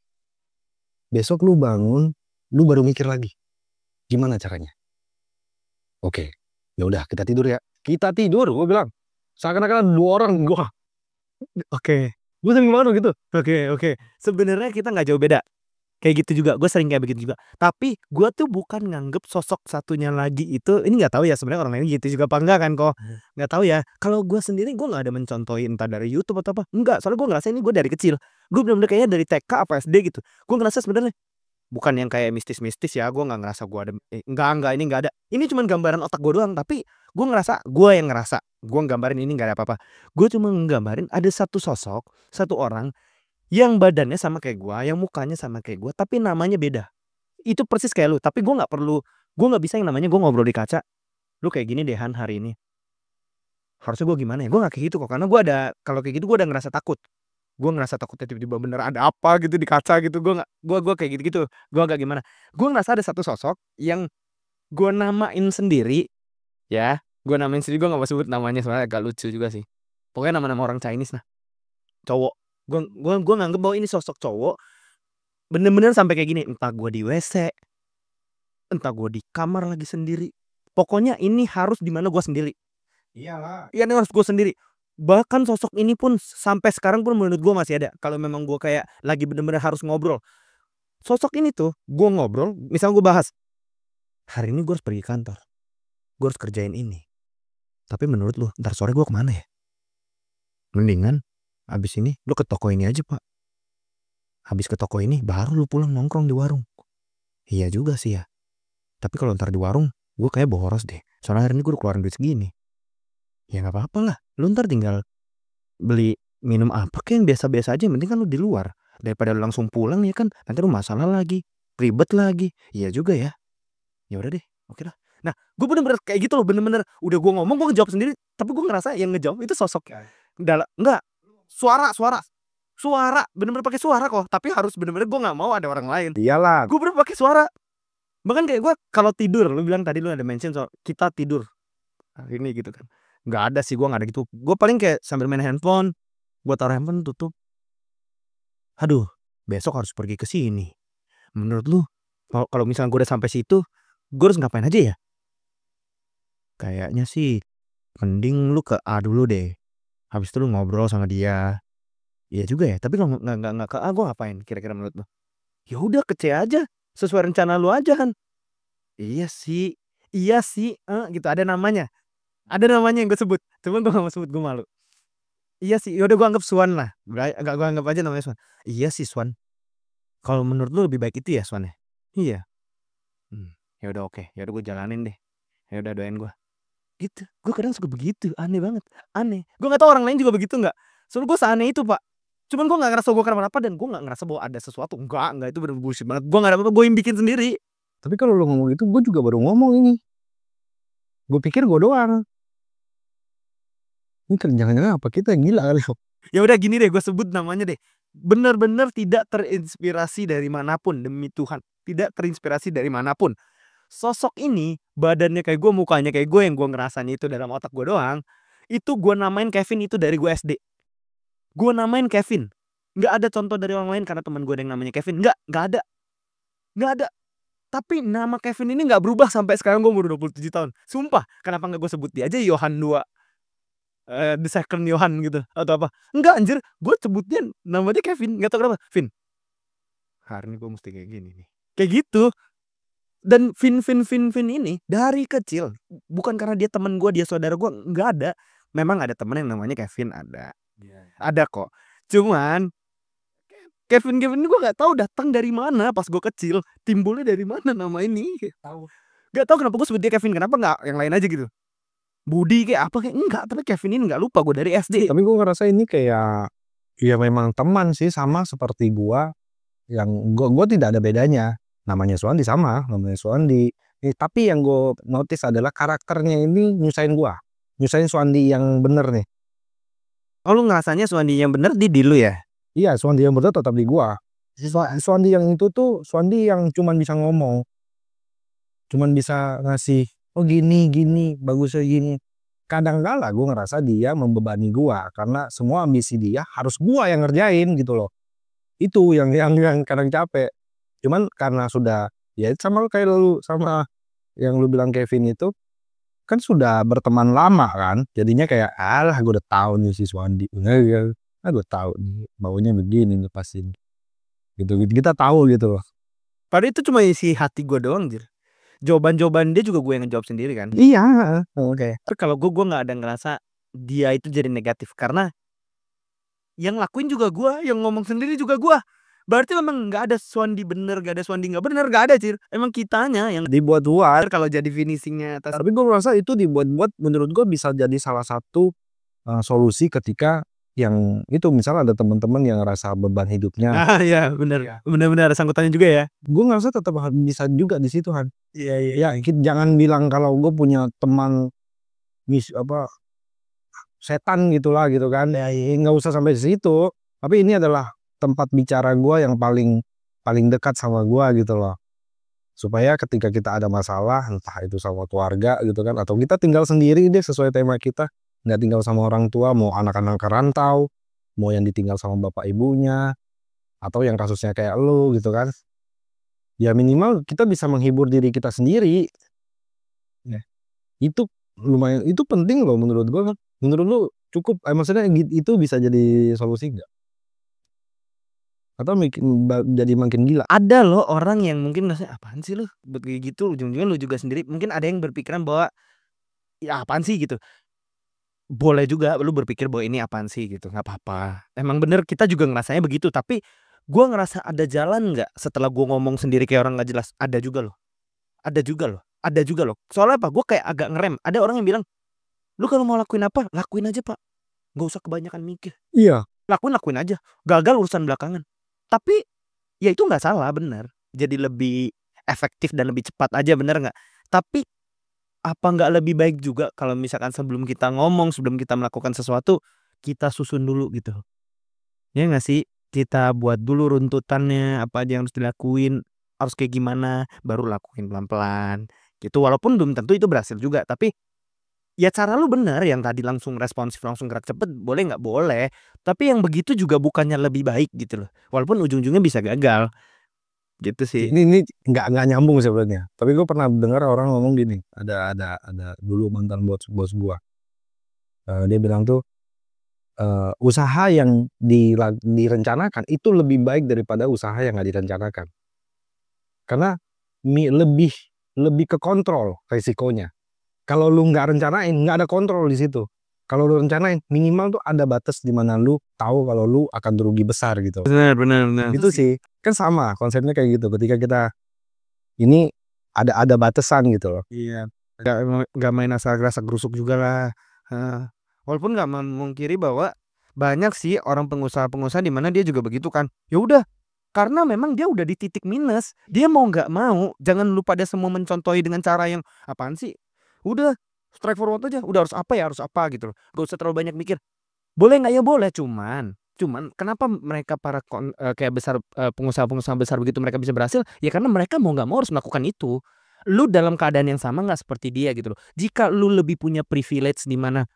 besok lu bangun, lu baru mikir lagi. Gimana caranya? Oke, ya udah kita tidur ya. Kita tidur, gue bilang. Seakan-akan dua orang gue. Oke. Gue sering banget gitu. Oke. Sebenarnya kita nggak jauh beda. Kayak gitu juga, gue sering kayak begitu juga. Tapi gue tuh bukan nganggep sosok satunya lagi itu, ini nggak tahu ya sebenarnya orang lain gitu juga apa enggak kan kok. Nggak tahu ya. Kalau gue sendiri gue nggak ada mencontohi entah dari YouTube atau apa. Enggak, soalnya gue ngerasa ini gue dari kecil. Gue benar-benar kayaknya dari TK apa SD gitu. Gue ngerasa sebenarnya bukan yang kayak mistis-mistis ya. Gue nggak ngerasa gue ada. Enggak ini nggak ada. Ini cuma gambaran otak gue doang. Tapi gue ngerasa gue nggambarin ini nggak ada apa-apa. Gue cuma nggambarin ada satu sosok, satu orang yang badannya sama kayak gua, yang mukanya sama kayak gua, tapi namanya beda. Itu persis kayak lu, tapi gua nggak bisa yang namanya gua ngobrol di kaca. lu kayak gini deh Han hari ini. Harusnya gue gimana ya? Gue gak kayak gitu kok, karena gue ada, kalau kayak gitu gue udah ngerasa takut. Gue ngerasa takutnya tiba-tiba bener ada apa gitu di kaca gitu. Gue kayak gitu-gitu. Gue agak gimana. Gue ngerasa ada satu sosok yang gue namain sendiri, ya. Gue namain sendiri, gue gak mau sebut namanya soalnya agak lucu juga sih. Pokoknya nama-nama orang Chinese nah. Cowok. Gue nganggep bahwa ini sosok cowok bener-bener sampai kayak gini. Entah gue di WC, entah gue di kamar lagi sendiri. Pokoknya ini harus di mana gue sendiri. Iyalah. Iya, ini harus gue sendiri. Bahkan sosok ini pun sampai sekarang pun menurut gue masih ada. Kalau memang gue kayak lagi bener-bener harus ngobrol. Sosok ini tuh gue ngobrol, misalnya gue bahas, hari ini gue harus pergi kantor, gue harus kerjain ini. Tapi menurut lu ntar sore gue kemana ya? Mendingan abis ini lu ke toko ini aja pak. Habis ke toko ini baru lu pulang nongkrong di warung. Iya juga sih ya. Tapi kalau ntar di warung gue kayak boros deh. Soalnya hari ini gue udah keluarin duit segini. Ya gak apa-apa lah. Lu ntar tinggal beli minum apa kayak yang biasa-biasa aja. Yang penting kan lu di luar. Daripada lu langsung pulang ya kan. Nanti lu masalah lagi. Ribet lagi. Iya juga ya. Ya udah deh. Oke lah. Nah gue bener-bener kayak gitu loh. Bener-bener udah gue ngomong gue ngejawab sendiri. Tapi gue ngerasa yang ngejawab itu sosok. Enggak. Suara. Bener-bener pakai suara kok. Tapi harus bener-bener gue gak mau ada orang lain. Iyalah. Gue bener pakai suara. Bahkan kayak gue kalau tidur. Lu bilang tadi lu ada mention soal kita tidur hari ini gitu kan. Nggak ada sih, gue nggak ada gitu. Gue paling kayak sambil main handphone, gue taruh handphone tutup. Aduh, besok harus pergi ke sini. Menurut lu, kalau misalnya gue udah sampai situ, gue harus ngapain aja ya? Kayaknya sih, mending lu ke A dulu deh. Habis itu lu ngobrol sama dia. Iya juga ya. Tapi kalau nggak ke A, gue ngapain? Kira-kira menurut lu? Ya udah ke C aja, sesuai rencana lu aja kan. Iya sih, gitu ada namanya. Ada namanya yang gue sebut. Cuman gue gak mau sebut, gue malu. Iya sih, yaudah gue anggap Swan lah. Agak gue anggap aja namanya Swan. Iya sih Swan. Kalau menurut lu lebih baik itu ya Swan ya? Iya. Ya udah oke. Ya udah gue jalanin deh. Ya udah doain gue. Gitu. Gue kadang suka begitu. Aneh banget. Aneh. Gue gak tahu orang lain juga begitu nggak. Soalnya gue seaneh itu pak. Cuman gue gak ngerasa gue kenapa-napa dan gue gak ngerasa bahwa ada sesuatu. Enggak itu bener bullshit banget. Gue gak ada apa-apa. Gue yang bikin sendiri. Tapi kalau lu ngomong itu gue juga baru ngomong ini. Gue pikir gue doang. Ini jangan-jangan apa kita yang gila kali. Ya udah gini deh, gue sebut namanya deh. Bener-bener tidak terinspirasi dari manapun, demi Tuhan. Tidak terinspirasi dari manapun. Sosok ini badannya kayak gue, mukanya kayak gue, yang gue ngerasain itu dalam otak gue doang. Itu gue namain Kevin itu dari gue SD. Gue namain Kevin. Nggak ada contoh dari orang lain karena teman gue ada yang namanya Kevin. Nggak ada. Tapi nama Kevin ini nggak berubah sampai sekarang gue umur 27 tahun. Sumpah, kenapa nggak gue sebut dia aja Yohan 2 The Second Yohan gitu atau apa? Enggak anjir, gue sebutnya namanya Kevin, nggak tahu kenapa. Vin, hari ini gue mesti kayak gini nih, kayak gitu. Dan Vin ini dari kecil, bukan karena dia teman gue, dia saudara gue, nggak ada. Memang ada teman yang namanya Kevin, ada kok. Cuman Kevin ini gue nggak tahu datang dari mana pas gue kecil, timbulnya dari mana nama ini. Nggak tahu kenapa gue sebut dia Kevin, kenapa nggak yang lain aja gitu. Budi kayak apa kayak enggak, tapi Kevin ini nggak lupa gue dari SD. Tapi gue ngerasa ini kayak ya memang teman sih, sama seperti gue yang gue tidak ada bedanya. Namanya Suandi sama, namanya Suandi. Tapi yang gue notice adalah karakternya ini nyusahin gue. Nyusahin Suandi yang bener nih. Oh lu ngerasanya Suandi yang bener di lu ya? Iya, Suandi yang bener tetap di gue. Suandi yang itu tuh Suandi yang cuman bisa ngomong. Cuman bisa ngasih, oh gini, bagusnya gini. Kadang-kala gue ngerasa dia membebani gue. Karena semua ambisi dia harus gue yang ngerjain gitu loh. Itu yang kadang capek. Cuman karena sudah, ya sama kayak lu, sama yang lu bilang Kevin itu, kan sudah berteman lama kan. Jadinya kayak, alah gue udah tahu nih si Suandi. Gue tahu nih, baunya begini nih pasti. Gitu, kita tahu gitu loh. Padahal itu cuma isi hati gue doang jir. Jawaban-jawaban dia juga gue yang ngejawab sendiri kan. Iya, oke. Tapi kalau gue nggak ada ngerasa dia itu jadi negatif, karena yang lakuin juga gue, yang ngomong sendiri juga gue. Berarti memang nggak ada Suandi bener, nggak ada Suandi nggak bener, nggak ada cir. Emang kitanya yang dibuat-buat kalau jadi finishingnya atas. Tapi gue merasa itu dibuat-buat, menurut gue bisa jadi salah satu solusi ketika yang itu misal ada teman-teman yang ngerasa beban hidupnya, Iya bener. Bener-bener ada sangkutannya juga ya. gue ngerasa tetap bisa juga di situ Han. Iya. Ya jangan bilang kalau gue punya teman setan gitulah gitu kan. Ya nggak usah sampai di situ. Tapi ini adalah tempat bicara gue yang paling dekat sama gue gitu loh. Supaya ketika kita ada masalah, entah itu sama keluarga gitu kan, atau kita tinggal sendiri deh sesuai tema kita, nggak tinggal sama orang tua, mau anak-anak kerantau, mau yang ditinggal sama bapak ibunya, atau yang kasusnya kayak lu gitu kan. Ya minimal kita bisa menghibur diri kita sendiri. Ya. Itu lumayan, itu penting loh menurut gue. Menurut lu cukup, maksudnya itu bisa jadi solusi nggak? Atau jadi makin gila? Ada loh orang yang mungkin rasanya apaan sih lu buat kayak gitu, ujung-ujungnya lu juga sendiri mungkin ada yang berpikiran bahwa ya apaan sih gitu. Boleh juga lu berpikir bahwa ini apaan sih gitu, nggak apa-apa. Emang bener kita juga ngerasanya begitu, tapi gua ngerasa ada jalan nggak setelah gua ngomong sendiri kayak orang nggak jelas? Ada juga loh. Ada juga loh. Soalnya apa? Gua kayak agak ngerem. Ada orang yang bilang, "Lu kalau mau lakuin apa, lakuin aja, Pak. Nggak usah kebanyakan mikir. Iya. Lakuin aja. Gagal urusan belakangan." Tapi ya itu nggak salah, bener. Jadi lebih efektif dan lebih cepat aja, bener nggak? Tapi apa nggak lebih baik juga kalau misalkan sebelum kita ngomong, sebelum kita melakukan sesuatu, kita susun dulu gitu. Ya nggak sih? Kita buat dulu runtutannya, apa aja yang harus dilakuin, harus kayak gimana, baru lakuin pelan-pelan gitu. Walaupun belum tentu itu berhasil juga, tapi ya cara lu bener yang tadi langsung responsif, langsung gerak cepet, boleh nggak? Boleh. Tapi yang begitu juga bukannya lebih baik gitu loh. Walaupun ujung-ujungnya bisa gagal. Gitu sih. Ini nggak nyambung sebenarnya. Tapi gue pernah dengar orang ngomong gini. Ada dulu mantan bos gua. Dia bilang tuh usaha yang direncanakan itu lebih baik daripada usaha yang nggak direncanakan. Karena lebih ke kontrol resikonya. Kalau lu nggak rencanain, nggak ada kontrol di situ. Kalau lu rencanain, minimal tuh ada batas di mana lu tahu kalau lu akan rugi besar gitu. Benar. Itu sih kan sama konsepnya kayak gitu. Ketika kita ini ada batasan gitu loh. Iya. Nggak main asal gerasa gerusuk juga lah. Walaupun nggak memungkiri bahwa banyak sih orang pengusaha-pengusaha di mana dia juga begitu kan. Ya udah, karena memang dia udah di titik minus, dia mau nggak mau, jangan lu pada semua mencontohi dengan cara yang apaan sih? Udah strike forward aja, udah harus apa gitu loh. Gak usah terlalu banyak mikir. Boleh nggak? Ya boleh, cuman kenapa mereka para kayak besar, pengusaha-pengusaha besar begitu mereka bisa berhasil? Ya karena mereka mau nggak mau harus melakukan itu. Lu dalam keadaan yang sama nggak seperti dia gitu loh. Jika lu lebih punya privilege di mana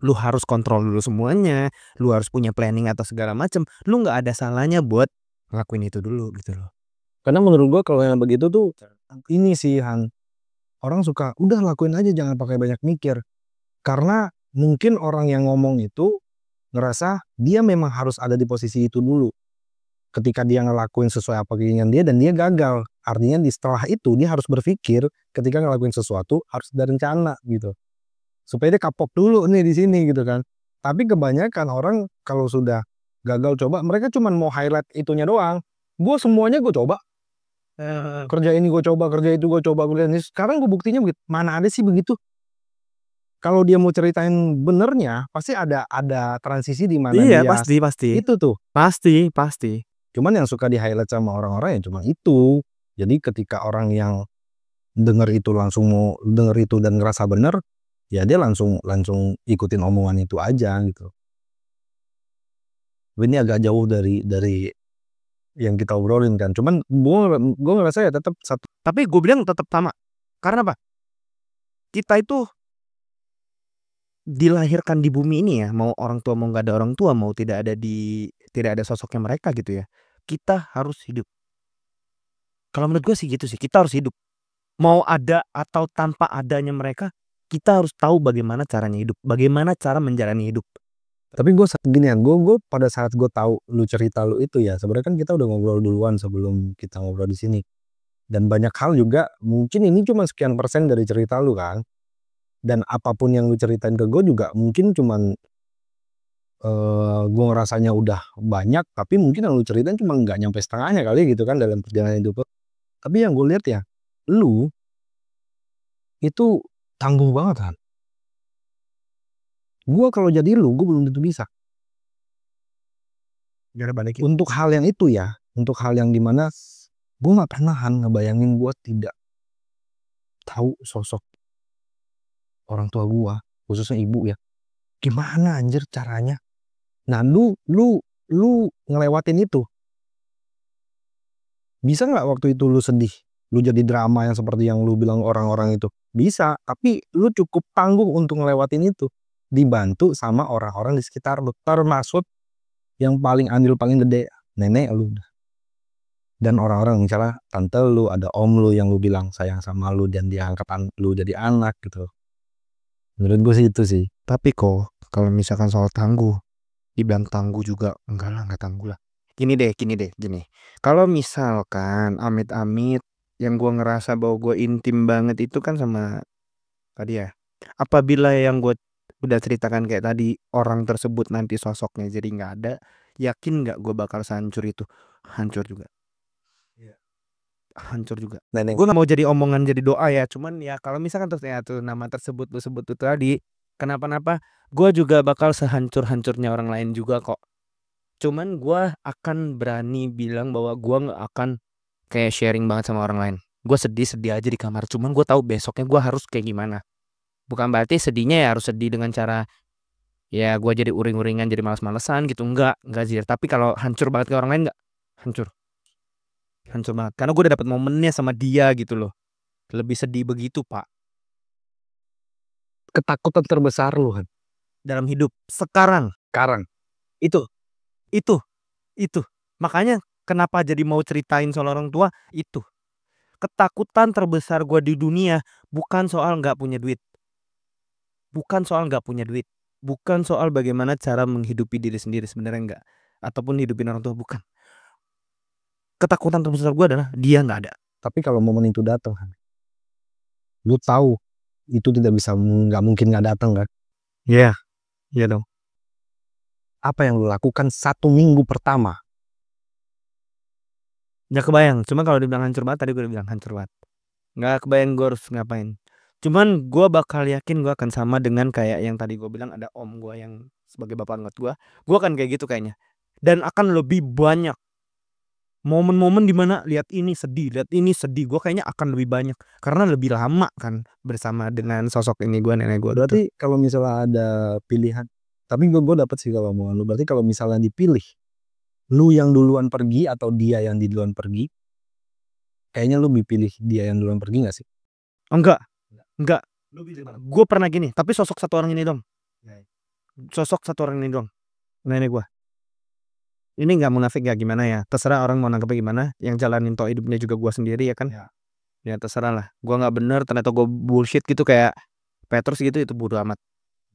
lu harus kontrol dulu semuanya, lu harus punya planning atau segala macam, lu nggak ada salahnya buat ngelakuin itu dulu gitu loh. Karena menurut gua kalau yang begitu tuh ini sih Han, orang suka udah lakuin aja jangan pakai banyak mikir. Karena mungkin orang yang ngomong itu ngerasa dia memang harus ada di posisi itu dulu. Ketika dia ngelakuin sesuai apa keinginan dia dan dia gagal. Artinya di setelah itu dia harus berpikir ketika ngelakuin sesuatu harus ada rencana gitu. Supaya dia kapok dulu nih di sini gitu kan. Tapi kebanyakan orang kalau sudah gagal coba, mereka cuma mau highlight itunya doang. Gue semuanya gue coba. Kerja ini gue coba, kerja itu gue coba. Sekarang gue buktinya begitu. Mana ada sih begitu? Kalau dia mau ceritain benernya, pasti ada transisi di mana Iya, dia pasti. itu tuh. Pasti. Cuman yang suka di-highlight sama orang-orang ya cuma itu. Jadi ketika orang yang denger itu langsung mau denger itu dan ngerasa bener, ya dia langsung ikutin omongan itu aja gitu. Ini agak jauh dari yang kita obrolin kan. Cuman gue ngerasa ya tetap satu. Tapi gue bilang tetap sama. Karena apa? Kita itu dilahirkan di bumi ini ya, mau orang tua mau nggak ada orang tua, mau tidak ada sosoknya mereka gitu ya. Kita harus hidup. Kalau menurut gue sih gitu sih, kita harus hidup. Mau ada atau tanpa adanya mereka, kita harus tahu bagaimana caranya hidup, bagaimana cara menjalani hidup. Tapi gue gini ya, gue pada saat gue tahu lu cerita lu itu ya, sebenarnya kan kita udah ngobrol duluan sebelum kita ngobrol di sini. Dan banyak hal juga mungkin ini cuma sekian persen dari cerita lu kan. Dan apapun yang lu ceritain ke gue juga mungkin cuman gue ngerasanya udah banyak, tapi mungkin yang lu ceritain cuma nggak nyampe setengahnya kali gitu kan dalam perjalanan hidup lu. Tapi yang gue lihat ya, lu itu tangguh banget kan. Gue kalau jadi lu, gue belum tentu bisa. Gimana balikin? Untuk hal yang itu ya, untuk hal yang dimana gue nggak pernah ngebayangin gue tidak tahu sosok orang tua gue, khususnya ibu ya. Gimana anjir caranya? Nah, lu ngelewatin itu. Bisa nggak waktu itu lu sedih? Lu jadi drama yang seperti yang lu bilang orang-orang itu? Bisa, tapi lu cukup tangguh untuk ngelewatin itu. Dibantu sama orang-orang di sekitar lu. Termasuk yang paling andil paling gede, nenek lu. Dan orang-orang misalnya tante lu, ada om lu yang lu bilang sayang sama lu dan dia angkat lu jadi anak gitu. Menurut gue sih itu sih. Tapi kok kalau misalkan soal tangguh, dibilang tangguh juga enggak lah, enggak tangguh lah. Gini deh, gini. Kalau misalkan amit-amit yang gua ngerasa bahwa gue intim banget itu kan sama tadi ya. Apabila yang gue udah ceritakan kayak tadi, orang tersebut nanti sosoknya jadi nggak ada, yakin nggak gue bakal sehancur itu? Hancur juga. Hancur juga. Nenek. Gue nggak mau jadi omongan jadi doa ya, cuman ya kalau misalkan terus ya tuh nama tersebut lu sebut itu tadi, kenapa-napa, gue juga bakal sehancur-hancurnya orang lain juga kok. Cuman gue akan berani bilang bahwa gue nggak akan kayak sharing banget sama orang lain. Gue sedih aja di kamar. Cuman gue tahu besoknya gue harus kayak gimana. Bukan berarti sedihnya ya harus sedih dengan cara ya gue jadi uring-uringan, jadi malas-malesan gitu. Enggak sih. Tapi kalau hancur banget ke orang lain, enggak. Hancur banget. Karena gue udah dapet momennya sama dia gitu loh. Lebih sedih begitu, Pak. Ketakutan terbesar lu kan Dalam hidup sekarang. Itu. Makanya kenapa jadi mau ceritain soal orang tua itu. Ketakutan terbesar gue di dunia bukan soal nggak punya duit. Bukan soal bagaimana cara menghidupi diri sendiri, sebenarnya enggak. Ataupun hidupin orang tua, bukan. Ketakutan terbesar gue adalah dia nggak ada. Tapi kalau momen itu datang, lu tahu itu nggak mungkin nggak datang kan? Iya dong. Apa yang lu lakukan 1 minggu pertama? Nggak kebayang. Cuma kalau dibilang hancur banget, tadi gue udah bilang hancur banget. Nggak kebayang gue harus ngapain. Cuman gue bakal yakin gue akan sama dengan kayak yang tadi gue bilang, ada om gue yang sebagai bapak angkat gue. Gue akan kayak gitu kayaknya. Dan akan lebih banyak momen-momen dimana lihat ini sedih. Gue kayaknya akan lebih banyak. Karena lebih lama kan bersama dengan sosok ini gue, nenek gue. Berarti kalau misalnya ada pilihan, tapi gue dapet sih kalau omongan lu. Berarti kalau misalnya dipilih, lu yang duluan pergi atau dia yang duluan pergi, kayaknya lu lebih pilih dia yang duluan pergi gak sih? Enggak. Gue pernah gini, tapi sosok satu orang ini dong. Nenek gue. Ini nggak munafik ya gimana ya, terserah orang mau nangkepnya gimana. Yang jalanin toh hidupnya juga gue sendiri ya kan. Ya terserah lah. Gue nggak bener, ternyata gue bullshit gitu kayak Petrus gitu, itu bodo amat.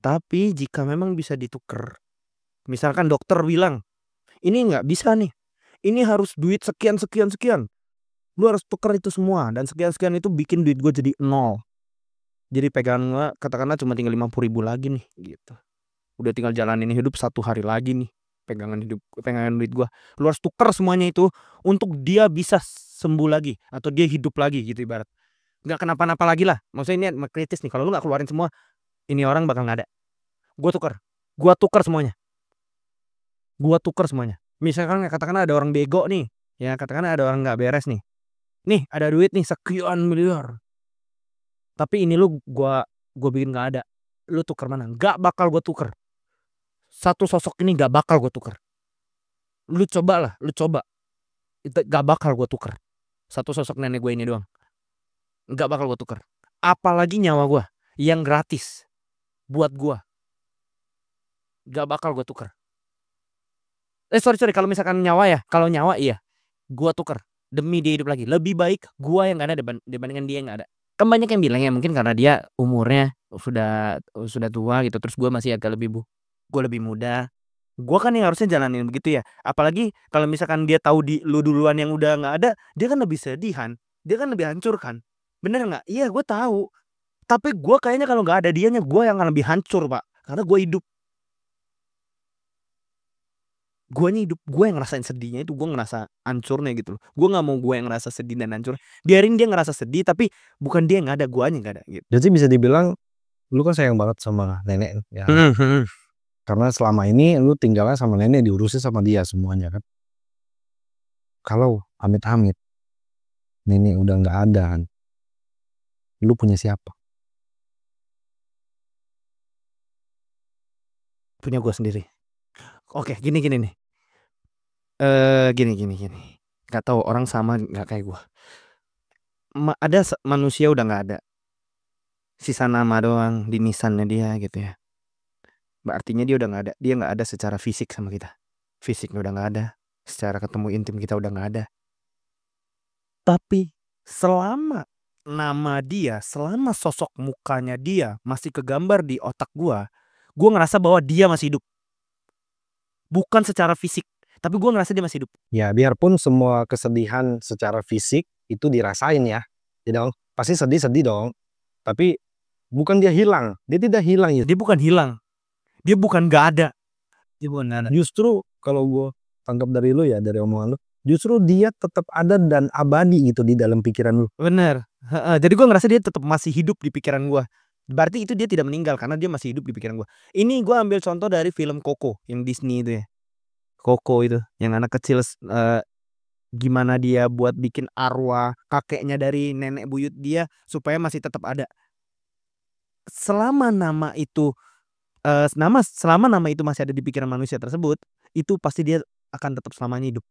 Tapi jika memang bisa dituker, misalkan dokter bilang ini nggak bisa nih, ini harus duit sekian, lu harus tuker itu semua, dan sekian itu bikin duit gue jadi 0. Jadi pegangan gue katakanlah cuma tinggal 50.000 lagi nih gitu. Udah tinggal jalanin hidup 1 hari lagi nih. Pegangan duit gue, lu harus tuker semuanya itu untuk dia bisa sembuh lagi atau dia hidup lagi gitu, ibarat nggak kenapa-napa lagi lah. Maksudnya ini kritis nih, kalau lu nggak keluarin semua, ini orang bakal nggak ada. Gue tuker semuanya. Misalkan katakan ada orang bego nih, ya katakan ada orang nggak beres nih ada duit nih sekian miliar, tapi ini lu gue bikin nggak ada. Lu tuker mana? Nggak bakal gue tuker. Satu sosok ini gak bakal gue tuker. Lu coba. Itu gak bakal gue tuker. Satu sosok nenek gue ini doang. Gak bakal gue tuker. Apalagi nyawa gue yang gratis buat gue. Gak bakal gue tuker. Sorry, kalau misalkan nyawa ya, kalau nyawa iya, gue tuker demi dia hidup lagi. Lebih baik gue yang gak ada dibandingkan dia yang gak ada. Kan banyak yang bilang ya mungkin karena dia umurnya sudah tua gitu, terus gue masih agak gue lebih muda. Gue kan yang harusnya jalanin begitu ya. Apalagi kalau misalkan dia tahu di lu duluan yang udah nggak ada, dia kan lebih sedihan, dia kan lebih hancur kan. Bener nggak? Iya gue tahu. Tapi gue kayaknya kalau nggak ada dianya, gue yang akan lebih hancur, Pak. Karena gue hidup. Gue yang ngerasain sedihnya itu, gue ngerasa hancurnya gitu loh. Gue nggak mau gue yang ngerasa sedih dan hancur. Biarin dia ngerasa sedih, tapi bukan dia yang nggak ada, guanya nggak ada gitu. Jadi bisa dibilang lu kan sayang banget sama nenek ya. Karena selama ini lu tinggalnya sama nenek, diurusin sama dia semuanya kan. Kalau amit-amit nenek udah nggak ada kan, lu punya siapa? Punya gue sendiri. Oke, gini nih. Gini. Gak tahu orang sama nggak kayak gue. Ada manusia udah nggak ada, sisa nama doang di nisannya dia gitu ya. Artinya dia udah nggak ada. Dia nggak ada secara fisik sama kita. Fisiknya udah nggak ada. Secara ketemu intim kita udah nggak ada. Tapi selama nama dia, selama sosok mukanya dia masih kegambar di otak gua ngerasa bahwa dia masih hidup. Bukan secara fisik, tapi gua ngerasa dia masih hidup. Ya biarpun semua kesedihan secara fisik itu dirasain ya dong, pasti sedih dong. Tapi bukan dia hilang, dia tidak hilang ya. Dia bukan hilang, dia bukan nggak ada. Dia bukan nggak ada. Justru kalau gue tangkap dari lu ya, dari omongan lu, justru dia tetap ada dan abadi gitu di dalam pikiran lu. Bener. Jadi gue ngerasa dia tetap masih hidup di pikiran gue. Berarti itu dia tidak meninggal karena dia masih hidup di pikiran gue. Ini gue ambil contoh dari film Coco yang Disney itu ya. Coco itu yang anak kecil gimana dia buat bikin arwah kakeknya dari nenek buyut dia supaya masih tetap ada. Selama nama itu selama nama itu masih ada di pikiran manusia tersebut, itu pasti dia akan tetap selamanya hidup.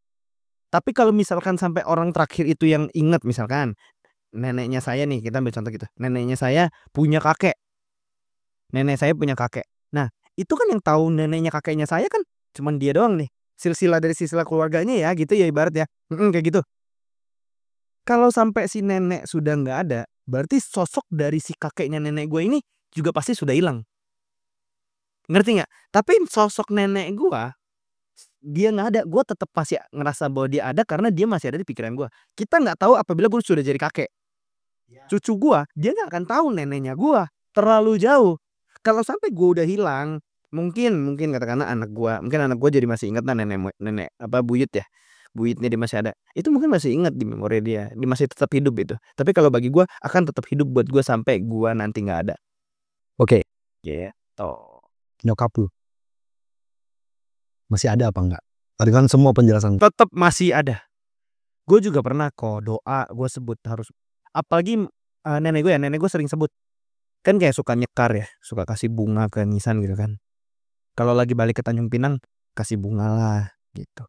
Tapi kalau misalkan sampai orang terakhir itu yang ingat, misalkan neneknya saya nih, kita ambil contoh gitu. Neneknya saya punya kakek. Nenek saya punya kakek. Nah, itu kan yang tahu neneknya kakeknya saya kan cuman dia doang nih. Silsilah dari silsilah keluarganya ya gitu ya ibarat ya. Kayak gitu. Kalau sampai si nenek sudah nggak ada, berarti sosok dari si kakeknya nenek gue ini juga pasti sudah hilang. Ngerti nggak? Tapi sosok nenek gue, dia nggak ada. Gue tetap pasti ngerasa bahwa dia ada karena dia masih ada di pikiran gue. Kita nggak tahu apabila gue sudah jadi kakek. Cucu gue, dia nggak akan tahu neneknya gue. Terlalu jauh. Kalau sampai gue udah hilang, mungkin katakanlah anak gue jadi masih ingat nenek buyut ya. Buyutnya dia masih ada. Itu mungkin masih ingat di memori dia. Dia masih tetap hidup itu. Tapi kalau bagi gue akan tetap hidup buat gue sampai gue nanti nggak ada. Oke. Gitu. Nyokap lu masih ada apa enggak? Tadi kan semua penjelasan. Tetap masih ada. Gue juga pernah kok doa gue sebut harus. Apalagi nenek gue sering sebut. Kan kayak suka nyekar ya. Suka kasih bunga ke nisan gitu kan. Kalau lagi balik ke Tanjung Pinang, kasih bunga lah gitu.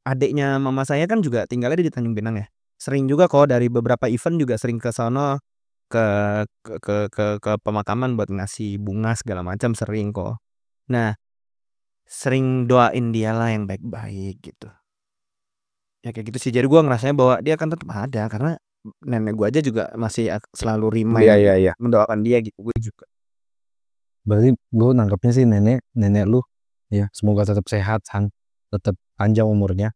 Adiknya mama saya kan juga tinggalnya di Tanjung Pinang ya. Sering juga kok dari beberapa event juga sering ke sono ke pemakaman buat ngasih bunga segala macam, sering kok. Nah, sering doain dia lah yang baik-baik gitu. Ya kayak gitu sih. Jadi gue ngerasanya bahwa dia akan tetap ada karena nenek gue aja juga masih selalu remind mendoakan dia gitu. Gue juga. Berarti gue nangkepnya sih nenek lu ya semoga tetap sehat, tetap panjang umurnya.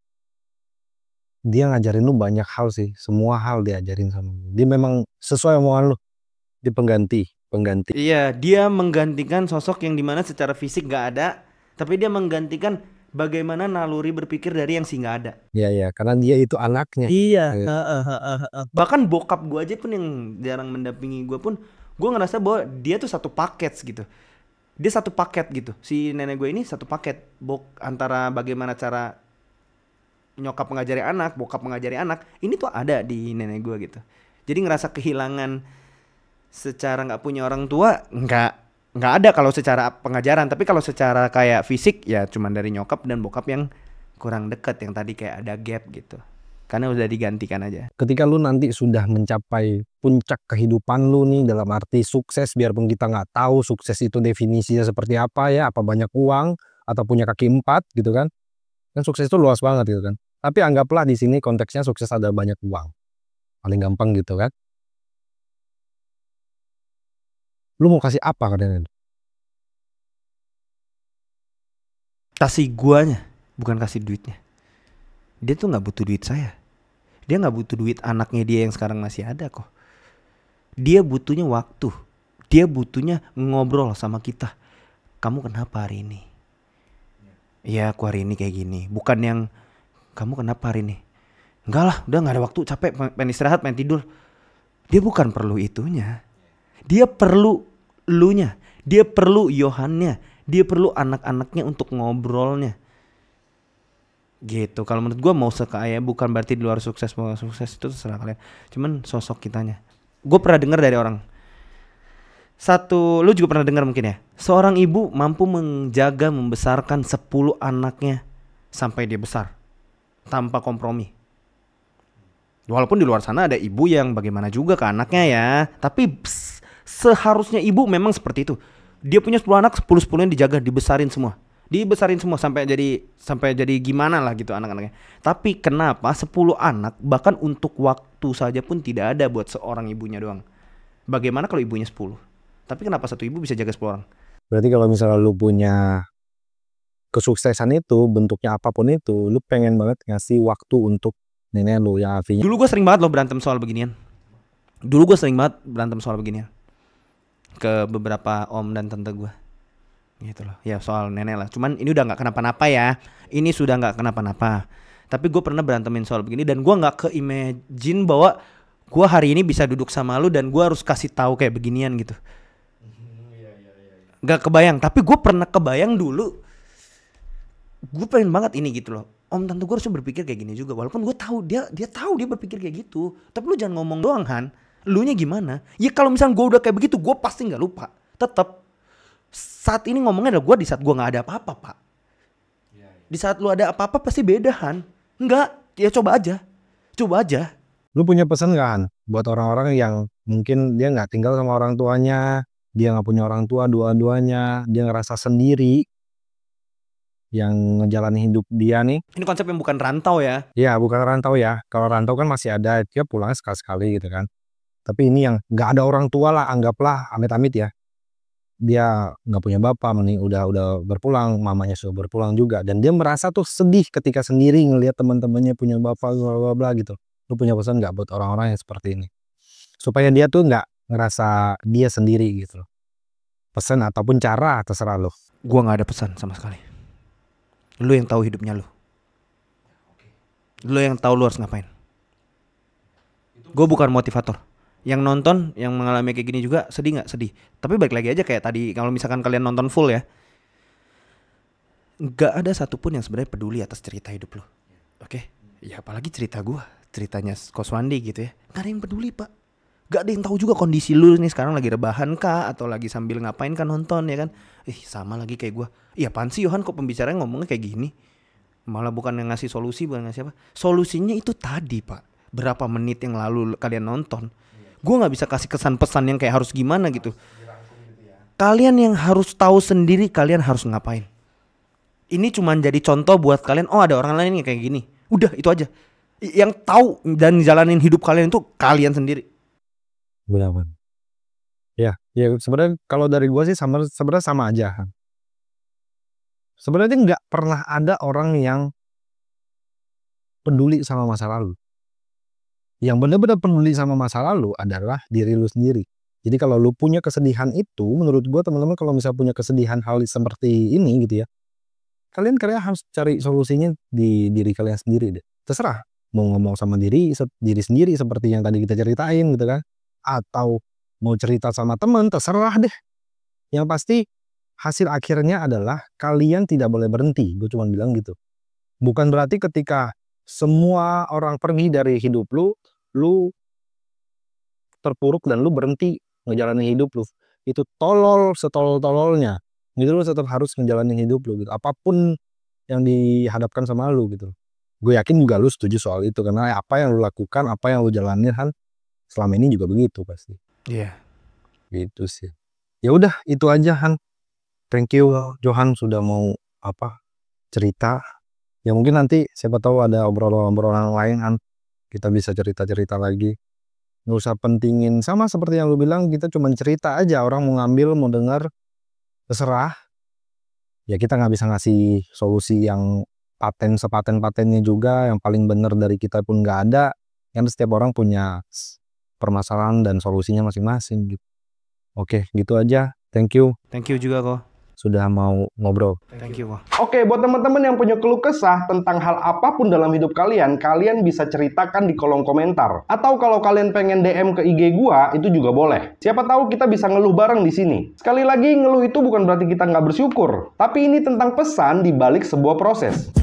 Dia ngajarin lu banyak hal sih, semua hal diajarin sama lu. Dia memang sesuai omongan lu. Dia pengganti. Iya, dia menggantikan sosok yang dimana secara fisik gak ada, tapi dia menggantikan bagaimana naluri berpikir dari yang nggak ada. Iya, karena dia itu anaknya. Iya. Bahkan bokap gue aja pun yang jarang mendampingi gue pun, gue ngerasa bahwa dia tuh satu paket gitu. Dia satu paket gitu. Si nenek gue ini satu paket. Antara bagaimana cara nyokap mengajari anak, bokap mengajari anak, ini tuh ada di nenek gue gitu. Jadi ngerasa kehilangan secara nggak punya orang tua nggak ada kalau secara pengajaran, tapi kalau secara kayak fisik ya cuman dari nyokap dan bokap yang kurang dekat, yang tadi kayak ada gap gitu karena udah digantikan aja. Ketika lu nanti sudah mencapai puncak kehidupan lu nih, dalam arti sukses, biarpun kita nggak tahu sukses itu definisinya seperti apa ya, apa banyak uang atau punya kaki 4 gitu kan sukses itu luas banget gitu kan. Tapi anggaplah di sini konteksnya sukses ada banyak uang, paling gampang gitu kan. Lu mau kasih apa ke nenek? Kasih guanya, bukan kasih duitnya. Dia tuh gak butuh duit saya. Dia gak butuh duit anaknya dia yang sekarang masih ada kok. Dia butuhnya waktu. Dia butuhnya ngobrol sama kita. Kamu kenapa hari ini? Iya, aku hari ini kayak gini. Bukan yang kamu kenapa hari ini? Enggak lah, udah gak ada waktu, capek, pengen istirahat, pengen tidur. Dia bukan perlu itunya. Dia perlu elunya, dia perlu Yohannya, Dia perlu anak-anaknya untuk ngobrolnya. Gitu. Kalau menurut gue mau sekaya, bukan berarti di luar sukses, mau sukses itu terserah kalian. Cuman sosok kitanya. Gue pernah dengar dari orang. Lu juga pernah dengar mungkin ya. Seorang ibu mampu menjaga membesarkan 10 anaknya sampai dia besar tanpa kompromi. Walaupun di luar sana ada ibu yang bagaimana juga ke anaknya ya. Tapi seharusnya ibu memang seperti itu. Dia punya 10 anak, 10-10-nya dijaga, dibesarin semua sampai jadi gimana lah gitu anak-anaknya. Tapi kenapa 10 anak bahkan untuk waktu saja pun tidak ada buat seorang ibunya doang. Bagaimana kalau ibunya 10? Tapi kenapa satu ibu bisa jaga 10 orang? Berarti kalau misalnya lu punya kesuksesan itu, bentuknya apapun itu, lu pengen banget ngasih waktu untuk nenek lu, yang artinya Dulu gue sering banget loh berantem soal beginian. Ke beberapa om dan tante gue. Gitu loh. Ya soal nenek lah. Cuman ini udah gak kenapa-napa ya. Ini sudah gak kenapa-napa. Tapi gue pernah berantemin soal begini. Dan gue gak ke-imagine bahwa gue hari ini bisa duduk sama lu dan gue harus kasih tahu kayak beginian gitu. Gak kebayang. Tapi gue pernah kebayang dulu. Gue pengen banget ini gitu loh. Om tante gue harusnya berpikir kayak gini juga. Walaupun gue tahu dia tahu dia berpikir kayak gitu. Tapi lu jangan ngomong doang Han. Lu nya gimana? Ya kalau misalnya gue udah kayak begitu, gue pasti gak lupa. Tetap saat ini ngomongnya adalah gue di saat gue gak ada apa-apa pak. Di saat lu ada apa-apa pasti beda Han. Enggak, ya coba aja. lu punya pesan kan buat orang-orang yang mungkin dia nggak tinggal sama orang tuanya, dia nggak punya orang tua dua-duanya, dia ngerasa sendiri yang ngejalanin hidup dia nih. Ini konsep yang bukan rantau ya. Ya bukan rantau ya. Kalau rantau kan masih ada, dia pulang sekali-sekali gitu kan. Tapi ini yang nggak ada orang tua lah, anggaplah amit-amit ya. Dia nggak punya bapak, mending udah berpulang, mamanya sudah berpulang juga, dan dia merasa tuh sedih ketika sendiri ngelihat teman-temannya punya bapak, bla bla bla gitu. Lu punya pesan nggak buat orang-orang yang seperti ini, supaya dia tuh nggak ngerasa dia sendiri gitu loh? Pesan ataupun cara terserah lo. Gua nggak ada pesan sama sekali. Lu yang tahu hidupnya lu. Lu yang tahu lu harus ngapain. Gue bukan motivator. Yang nonton, yang mengalami kayak gini juga sedih nggak? Sedih. Tapi balik lagi aja kayak tadi, kalau misalkan kalian nonton full ya, nggak ada satupun yang sebenarnya peduli atas cerita hidup lo. Oke? Ya apalagi cerita gue, ceritanya Koswandi gitu ya. Gak ada yang peduli pak. Gak ada yang tahu juga kondisi lu nih sekarang lagi rebahan kah atau lagi sambil ngapain kan nonton ya kan? Sama lagi kayak gue. Iya apaan sih Yohan, kok pembicaranya ngomongnya kayak gini? Malah bukan yang ngasih solusi, bukan ngasih apa. Solusinya itu tadi pak. Berapa menit yang lalu kalian nonton. Gue gak bisa kasih kesan pesan yang kayak harus gimana gitu. Kalian yang harus tahu sendiri kalian harus ngapain. Ini cuma jadi contoh buat kalian. Oh ada orang lain yang kayak gini. Udah itu aja. Yang tahu dan jalanin hidup kalian itu kalian sendiri. Benar. Ya sebenarnya kalau dari gue sih sebenarnya sama aja. Sebenarnya nggak pernah ada orang yang peduli sama masa lalu. Yang benar-benar peduli sama masa lalu adalah diri lu sendiri. Jadi kalau lu punya kesedihan itu, menurut gue teman-teman, kalau misalnya punya kesedihan hal seperti ini gitu ya, kalian harus cari solusinya di diri kalian sendiri deh. Terserah mau ngomong sama diri sendiri seperti yang tadi kita ceritain gitu kan, atau mau cerita sama teman, terserah deh. Yang pasti hasil akhirnya adalah kalian tidak boleh berhenti. Gue cuma bilang gitu. Bukan berarti ketika semua orang pergi dari hidup lu terpuruk dan lu berhenti ngejalanin hidup lu. Itu tolol setolol-tololnya. Gitu, lu tetap harus ngejalanin hidup lu gitu. Apapun yang dihadapkan sama lu gitu. Gue yakin juga lu setuju soal itu, karena apa yang lu lakukan, apa yang lu jalanin kan selama ini juga begitu pasti. Iya. Gitu sih. Ya udah itu aja Han. Thank you Johan sudah mau cerita. Ya mungkin nanti siapa tahu ada obrolan lain Han. Kita bisa cerita-cerita lagi. Nggak usah pentingin, sama seperti yang lu bilang, kita cuma cerita aja. Orang mau ngambil, mau dengar, terserah. Ya kita nggak bisa ngasih solusi yang sepaten-patennya juga. Yang paling benar dari kita pun nggak ada. Kan setiap orang punya permasalahan dan solusinya masing-masing gitu. Oke, gitu aja. Thank you. Thank you juga kok. sudah mau ngobrol. Thank you, Wah. Oke, buat teman-teman yang punya keluh kesah tentang hal apapun dalam hidup kalian, kalian bisa ceritakan di kolom komentar. Atau kalau kalian pengen DM ke IG gua, itu juga boleh. Siapa tahu kita bisa ngeluh bareng di sini. Sekali lagi, ngeluh itu bukan berarti kita nggak bersyukur. Tapi ini tentang pesan di balik sebuah proses.